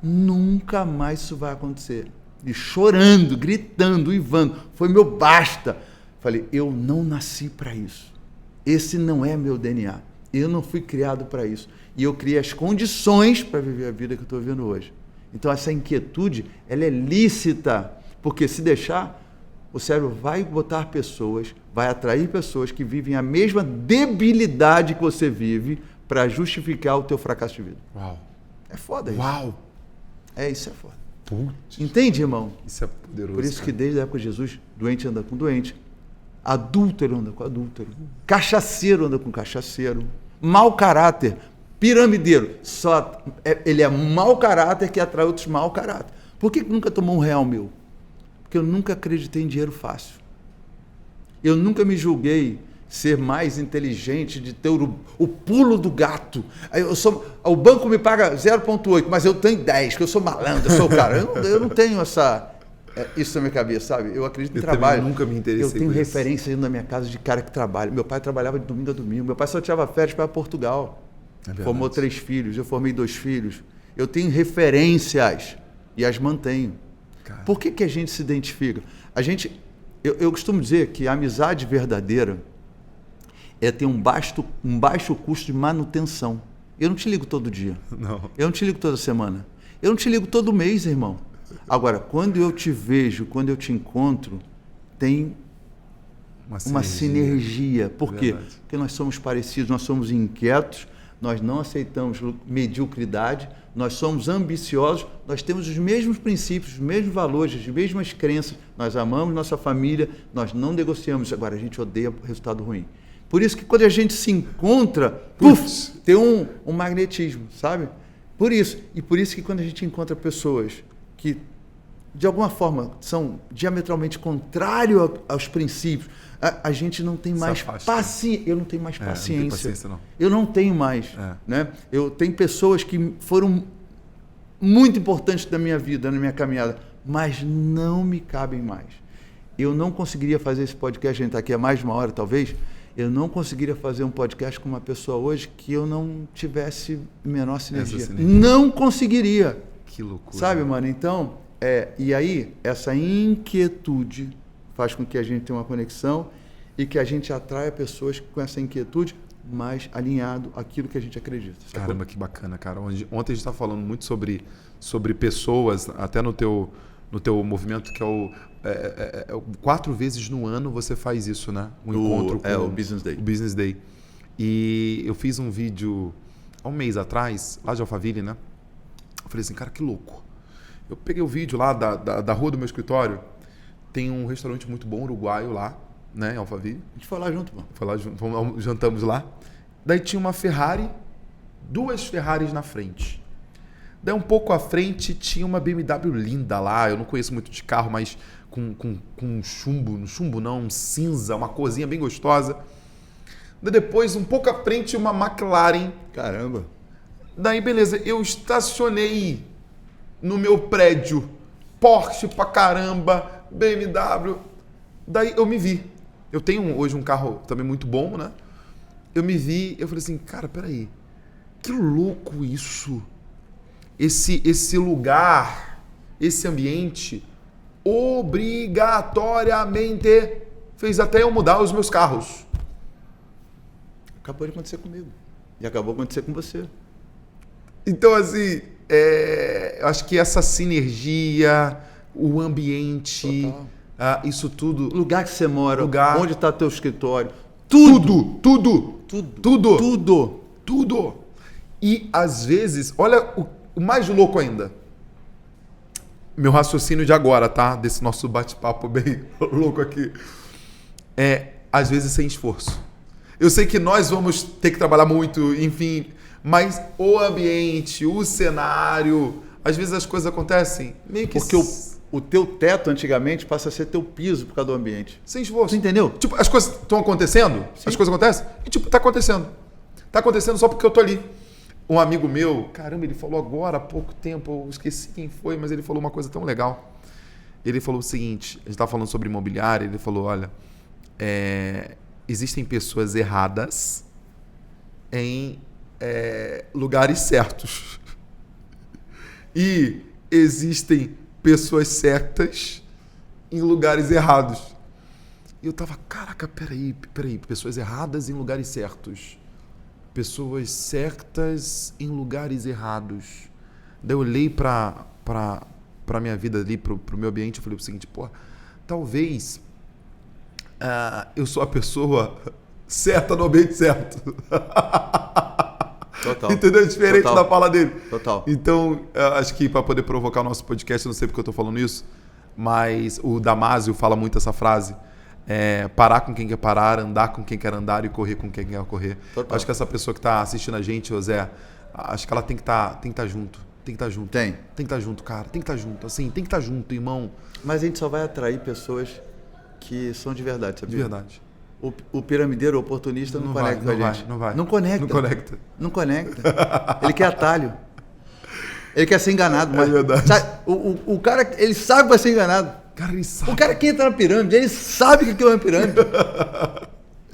Nunca mais isso vai acontecer. E chorando, gritando, uivando. Foi meu basta. Falei, eu não nasci para isso. Esse não é meu DNA. Eu não fui criado para isso. E eu criei as condições para viver a vida que eu estou vivendo hoje. Então essa inquietude, ela é lícita. Porque se deixar, o cérebro vai botar pessoas, vai atrair pessoas que vivem a mesma debilidade que você vive para justificar o teu fracasso de vida. Uau. É foda isso. Uau. Isso é foda. Putz. Entende, irmão? Isso é poderoso. Por isso cara. que desde a época de Jesus, doente anda com doente, adúltero anda com adúltero, cachaceiro anda com cachaceiro, mau caráter, piramideiro, ele é mau caráter que atrai outros mau caráter. Por que nunca tomou um real meu? Porque eu nunca acreditei em dinheiro fácil. Eu nunca me julguei ser mais inteligente, de ter o pulo do gato. O banco me paga 0,8, mas eu tenho 10, porque eu sou malandro, eu sou o cara. Eu não tenho isso na minha cabeça, sabe? Eu acredito em trabalho. Eu nunca me interessei Eu tenho por referência dentro da minha casa de cara que trabalha. Meu pai trabalhava de domingo a domingo. Meu pai só tirava férias para Portugal. Formou 3 filhos, eu formei 2 filhos. Eu tenho referências e as mantenho. Cara. Por que a gente se identifica? Eu costumo dizer que a amizade verdadeira é ter um baixo custo de manutenção. Eu não te ligo todo dia. Não. Eu não te ligo toda semana. Eu não te ligo todo mês, irmão. Agora, quando eu te vejo, quando eu te encontro, tem uma sinergia. Por quê? Verdade. Porque nós somos parecidos, nós somos inquietos, nós não aceitamos mediocridade, nós somos ambiciosos, nós temos os mesmos princípios, os mesmos valores, as mesmas crenças, nós amamos nossa família, nós não negociamos. Agora, a gente odeia resultado ruim. Por isso que quando a gente se encontra, tem um magnetismo, sabe? Por isso que quando a gente encontra pessoas que de alguma forma, são diametralmente contrários aos princípios, a gente não tem mais paciência. Eu não tenho mais paciência. Não tenho paciência, não. Eu não tenho mais. Né? Eu tenho pessoas que foram muito importantes da minha vida, na minha caminhada, mas não me cabem mais. Eu não conseguiria fazer esse podcast, a gente está aqui há mais de uma hora, talvez. Eu não conseguiria fazer um podcast com uma pessoa hoje que eu não tivesse menor sinergia. Não conseguiria. Que loucura. Sabe, mano? Então, e aí, essa inquietude faz com que a gente tenha uma conexão e que a gente atraia pessoas com essa inquietude mais alinhado àquilo que a gente acredita. Sacou? Caramba, que bacana, cara. Ontem a gente está falando muito sobre pessoas, até no teu movimento, que é o 4 vezes no ano você faz isso, né? Encontro com o Business Day. O Business Day. E eu fiz um vídeo há um mês atrás, lá de Alphaville, né? Eu falei assim, cara, que louco. Eu peguei o vídeo lá da rua do meu escritório, tem um restaurante muito bom, uruguaio lá, né, em Alphaville. A gente foi lá junto, mano. Foi lá junto, jantamos lá. Daí tinha uma Ferrari, 2 Ferraris na frente. Daí um pouco à frente tinha uma BMW linda lá, eu não conheço muito de carro, mas com um chumbo não, um cinza, uma corzinha bem gostosa. Daí depois, um pouco à frente, uma McLaren. Caramba. Daí, beleza, eu estacionei no meu prédio, Porsche pra caramba, BMW. Daí eu me vi. Eu tenho hoje um carro também muito bom, né? Eu me vi, eu falei assim, cara, peraí, que louco isso. Esse lugar, esse ambiente, obrigatoriamente fez até eu mudar os meus carros. Acabou de acontecer comigo. E acabou de acontecer com você. Então, assim, eu acho que essa sinergia, o ambiente, isso tudo... O lugar que você mora, onde está teu escritório. Tudo. E, às vezes, olha o mais louco ainda. Meu raciocínio de agora, tá? Desse nosso bate-papo bem louco aqui. Às vezes, sem esforço. Eu sei que nós vamos ter que trabalhar muito, enfim... Mas o ambiente, o cenário, às vezes as coisas acontecem meio que... Porque o teu teto antigamente passa a ser teu piso por causa do ambiente. Sem esforço. Você entendeu? Tipo, as coisas estão acontecendo, Sim. As coisas acontecem, e tipo, tá acontecendo. Tá acontecendo só porque eu tô ali. Um amigo meu, caramba, ele falou agora há pouco tempo, eu esqueci quem foi, mas ele falou uma coisa tão legal. Ele falou o seguinte, a gente tava falando sobre imobiliário, ele falou, olha, existem pessoas erradas em... lugares certos. E existem pessoas certas em lugares errados. E eu tava, caraca, peraí, pessoas erradas em lugares certos. Pessoas certas em lugares errados. Daí eu olhei pra minha vida ali, pro meu ambiente, eu falei o seguinte, pô, talvez eu sou a pessoa certa no ambiente certo. Total. Entendeu? Diferente da fala dele. Total. Então, acho que para poder provocar o nosso podcast, eu não sei porque eu estou falando isso, mas o Damásio fala muito essa frase. Parar com quem quer parar, andar com quem quer andar e correr com quem quer correr. Total. Acho que essa pessoa que está assistindo a gente, José, acho que ela tem que estar junto. Tem que estar junto. Tem que estar junto, cara. Tem que estar junto. Assim, tem que estar junto, irmão. Mas a gente só vai atrair pessoas que são de verdade, sabia? De verdade. O piramideiro oportunista não conecta com a gente. Não vai. Não conecta. Não conecta. Ele quer atalho. Ele quer ser enganado. Mas, verdade. Sabe, o cara, ele sabe que vai ser enganado. Cara, ele sabe. O cara que entra na pirâmide, ele sabe que aquilo é uma pirâmide.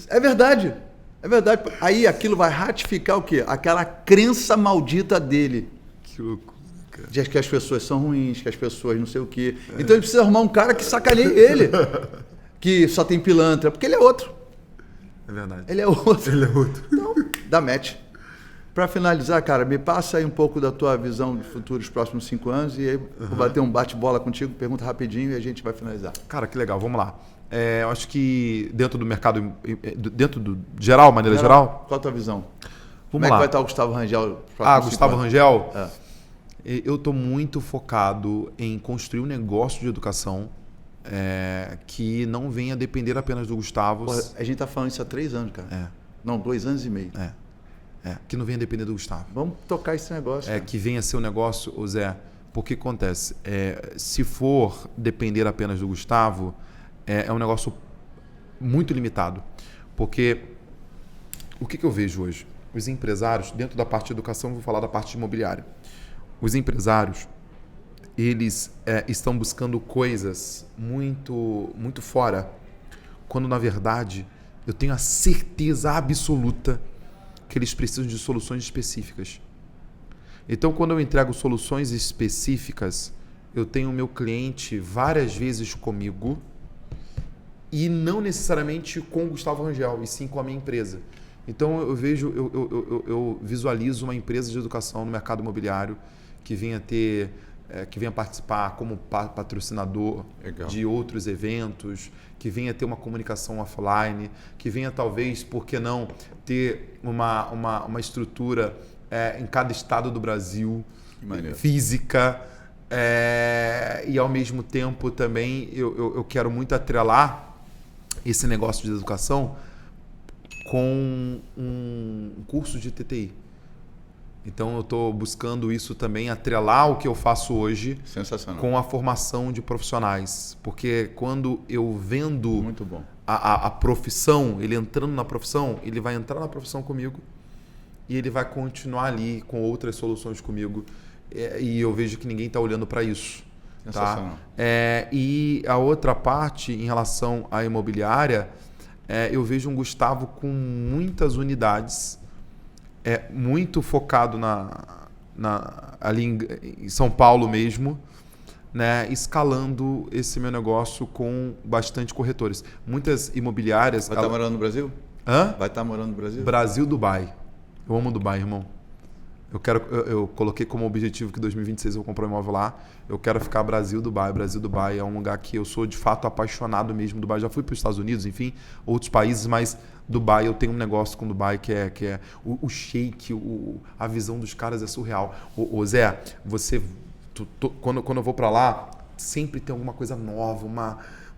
É verdade. É verdade. Aí aquilo vai ratificar o quê? Aquela crença maldita dele. Que loucura, cara. De que as pessoas são ruins, que as pessoas não sei o quê. Então ele precisa arrumar um cara que sacaneie ele. Que só tem pilantra. Porque ele é outro. É verdade. Ele é outro. Então, dá match. Para finalizar, cara, me passa aí um pouco da tua visão de futuro dos próximos 5 anos e aí vou bater um bate-bola contigo, pergunta rapidinho e a gente vai finalizar. Cara, que legal, vamos lá. Eu acho que dentro do mercado, dentro do geral, maneira geral... Qual a tua visão? Como Vamos é lá. que vai estar o Gustavo Rangel? Gustavo Rangel? Eu estou muito focado em construir um negócio de educação que não venha depender apenas do Gustavo. Porra, a gente tá falando isso há 3 anos, cara. Não, 2 anos e meio. Que não venha depender do Gustavo. Vamos tocar esse negócio. Que venha ser um negócio, Zé, Porque acontece, se for depender apenas do Gustavo, é um negócio muito limitado. Porque o que eu vejo hoje? Os empresários, dentro da parte de educação, vou falar da parte imobiliária. Os empresários, eles estão buscando coisas muito, muito fora, quando na verdade eu tenho a certeza absoluta que eles precisam de soluções específicas. Então, quando eu entrego soluções específicas, eu tenho o meu cliente várias vezes comigo e não necessariamente com o Gustavo Rangel, e sim com a minha empresa. Então, eu visualizo uma empresa de educação no mercado imobiliário que venha participar como patrocinador Legal. de outros eventos, que venha ter uma comunicação offline, que venha talvez, por que não, ter uma estrutura em cada estado do Brasil, física, e ao mesmo tempo também eu quero muito atrelar esse negócio de educação com um curso de TTI. Então eu estou buscando isso também, atrelar o que eu faço hoje com a formação de profissionais. Porque quando eu vendo muito bom. A profissão, ele entrando na profissão, ele vai entrar na profissão comigo e ele vai continuar ali com outras soluções comigo. E eu vejo que ninguém está olhando para isso. Tá? E a outra parte, em relação à imobiliária, eu vejo um Gustavo com muitas unidades, muito focado ali em São Paulo mesmo, né, escalando esse meu negócio com bastante corretores. Muitas imobiliárias... Vai estar morando no Brasil? Hã? Vai estar morando no Brasil? Brasil, Dubai. Eu amo Dubai, irmão. Eu coloquei como objetivo que em 2026 eu vou comprar um imóvel lá. Eu quero ficar Brasil, Dubai. Brasil, Dubai é um lugar que eu sou de fato apaixonado mesmo. Dubai, já fui para os Estados Unidos, enfim, outros países, mas Dubai, eu tenho um negócio com Dubai que é o shake, a visão dos caras é surreal. Ô Zé, quando eu vou para lá, sempre tem alguma coisa nova,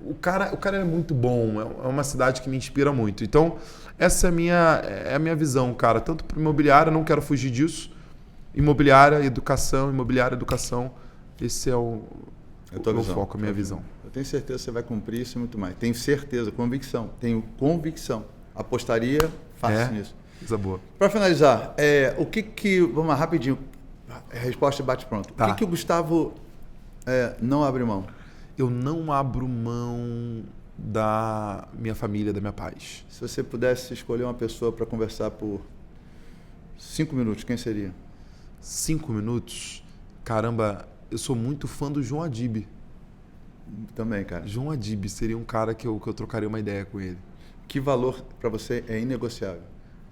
O cara é muito bom, é uma cidade que me inspira muito. Então, essa é a minha visão, cara. Tanto para imobiliária, não quero fugir disso. Imobiliária, educação, esse é o meu foco, a minha visão. Eu tenho certeza que você vai cumprir isso e muito mais. Tenho certeza, tenho convicção. Apostaria fácil nisso. Coisa boa. Para finalizar, vamos lá, rapidinho, resposta bate pronto. Tá. O que o Gustavo não abre mão? Eu não abro mão da minha família, da minha paz. Se você pudesse escolher uma pessoa para conversar por 5 minutos, quem seria? 5 minutos? Caramba, eu sou muito fã do João Adib. Também, cara. João Adib seria um cara que eu trocaria uma ideia com ele. Que valor para você é inegociável?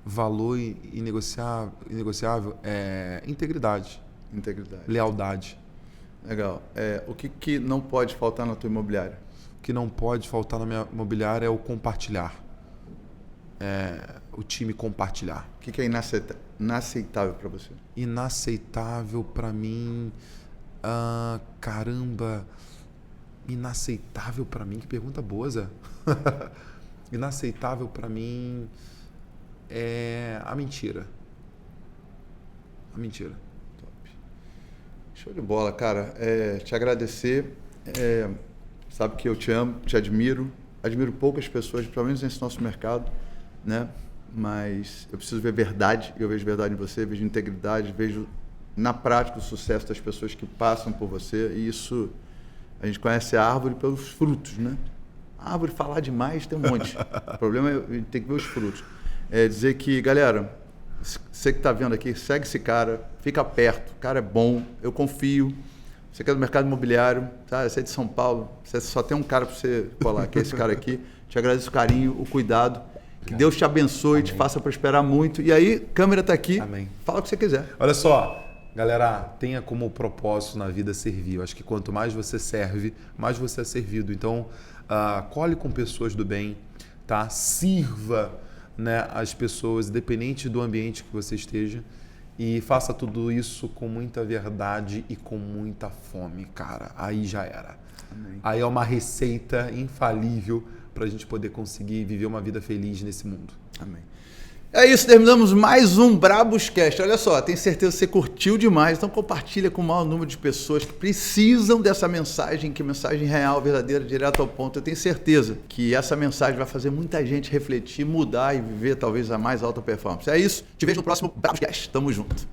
Valor inegociável é integridade. Lealdade. Legal. O que não pode faltar na tua imobiliária? O que não pode faltar na minha imobiliária é o compartilhar. O time compartilhar. O que é inaceitável para você? Inaceitável para mim... caramba... Inaceitável para mim? Que pergunta boa, Zé. Inaceitável para mim é a mentira. A mentira. Show de bola, cara. Te agradecer. Sabe que eu te amo, te admiro. Admiro poucas pessoas, pelo menos nesse nosso mercado, né? Mas eu preciso ver verdade. Eu vejo verdade em você, vejo integridade, vejo na prática o sucesso das pessoas que passam por você. E isso, a gente conhece a árvore pelos frutos, né? A árvore falar demais tem um monte. O problema é ter que ver os frutos. Dizer que, galera, você que está vendo aqui, segue esse cara, fica perto, o cara é bom, eu confio. Você quer do mercado imobiliário, sabe? Você é de São Paulo, você só tem um cara para você colar, que é esse cara aqui. Te agradeço o carinho, o cuidado. Que Deus te abençoe, te faça prosperar muito. E aí, câmera está aqui, Amém. Fala o que você quiser. Olha só, galera, tenha como propósito na vida servir. Eu acho que quanto mais você serve, mais você é servido. Então, colhe com pessoas do bem, tá? Sirva, né, as pessoas, independente do ambiente que você esteja, e faça tudo isso com muita verdade e com muita fome, cara. Aí já era. Amém. Aí é uma receita infalível para a gente poder conseguir viver uma vida feliz nesse mundo. Amém. É isso, terminamos mais um Brabuscast. Olha só, tenho certeza que você curtiu demais, então compartilha com o maior número de pessoas que precisam dessa mensagem, que é mensagem real, verdadeira, direto ao ponto. Eu tenho certeza que essa mensagem vai fazer muita gente refletir, mudar e viver talvez a mais alta performance. É isso, te vejo no próximo Brabuscast. Tamo junto.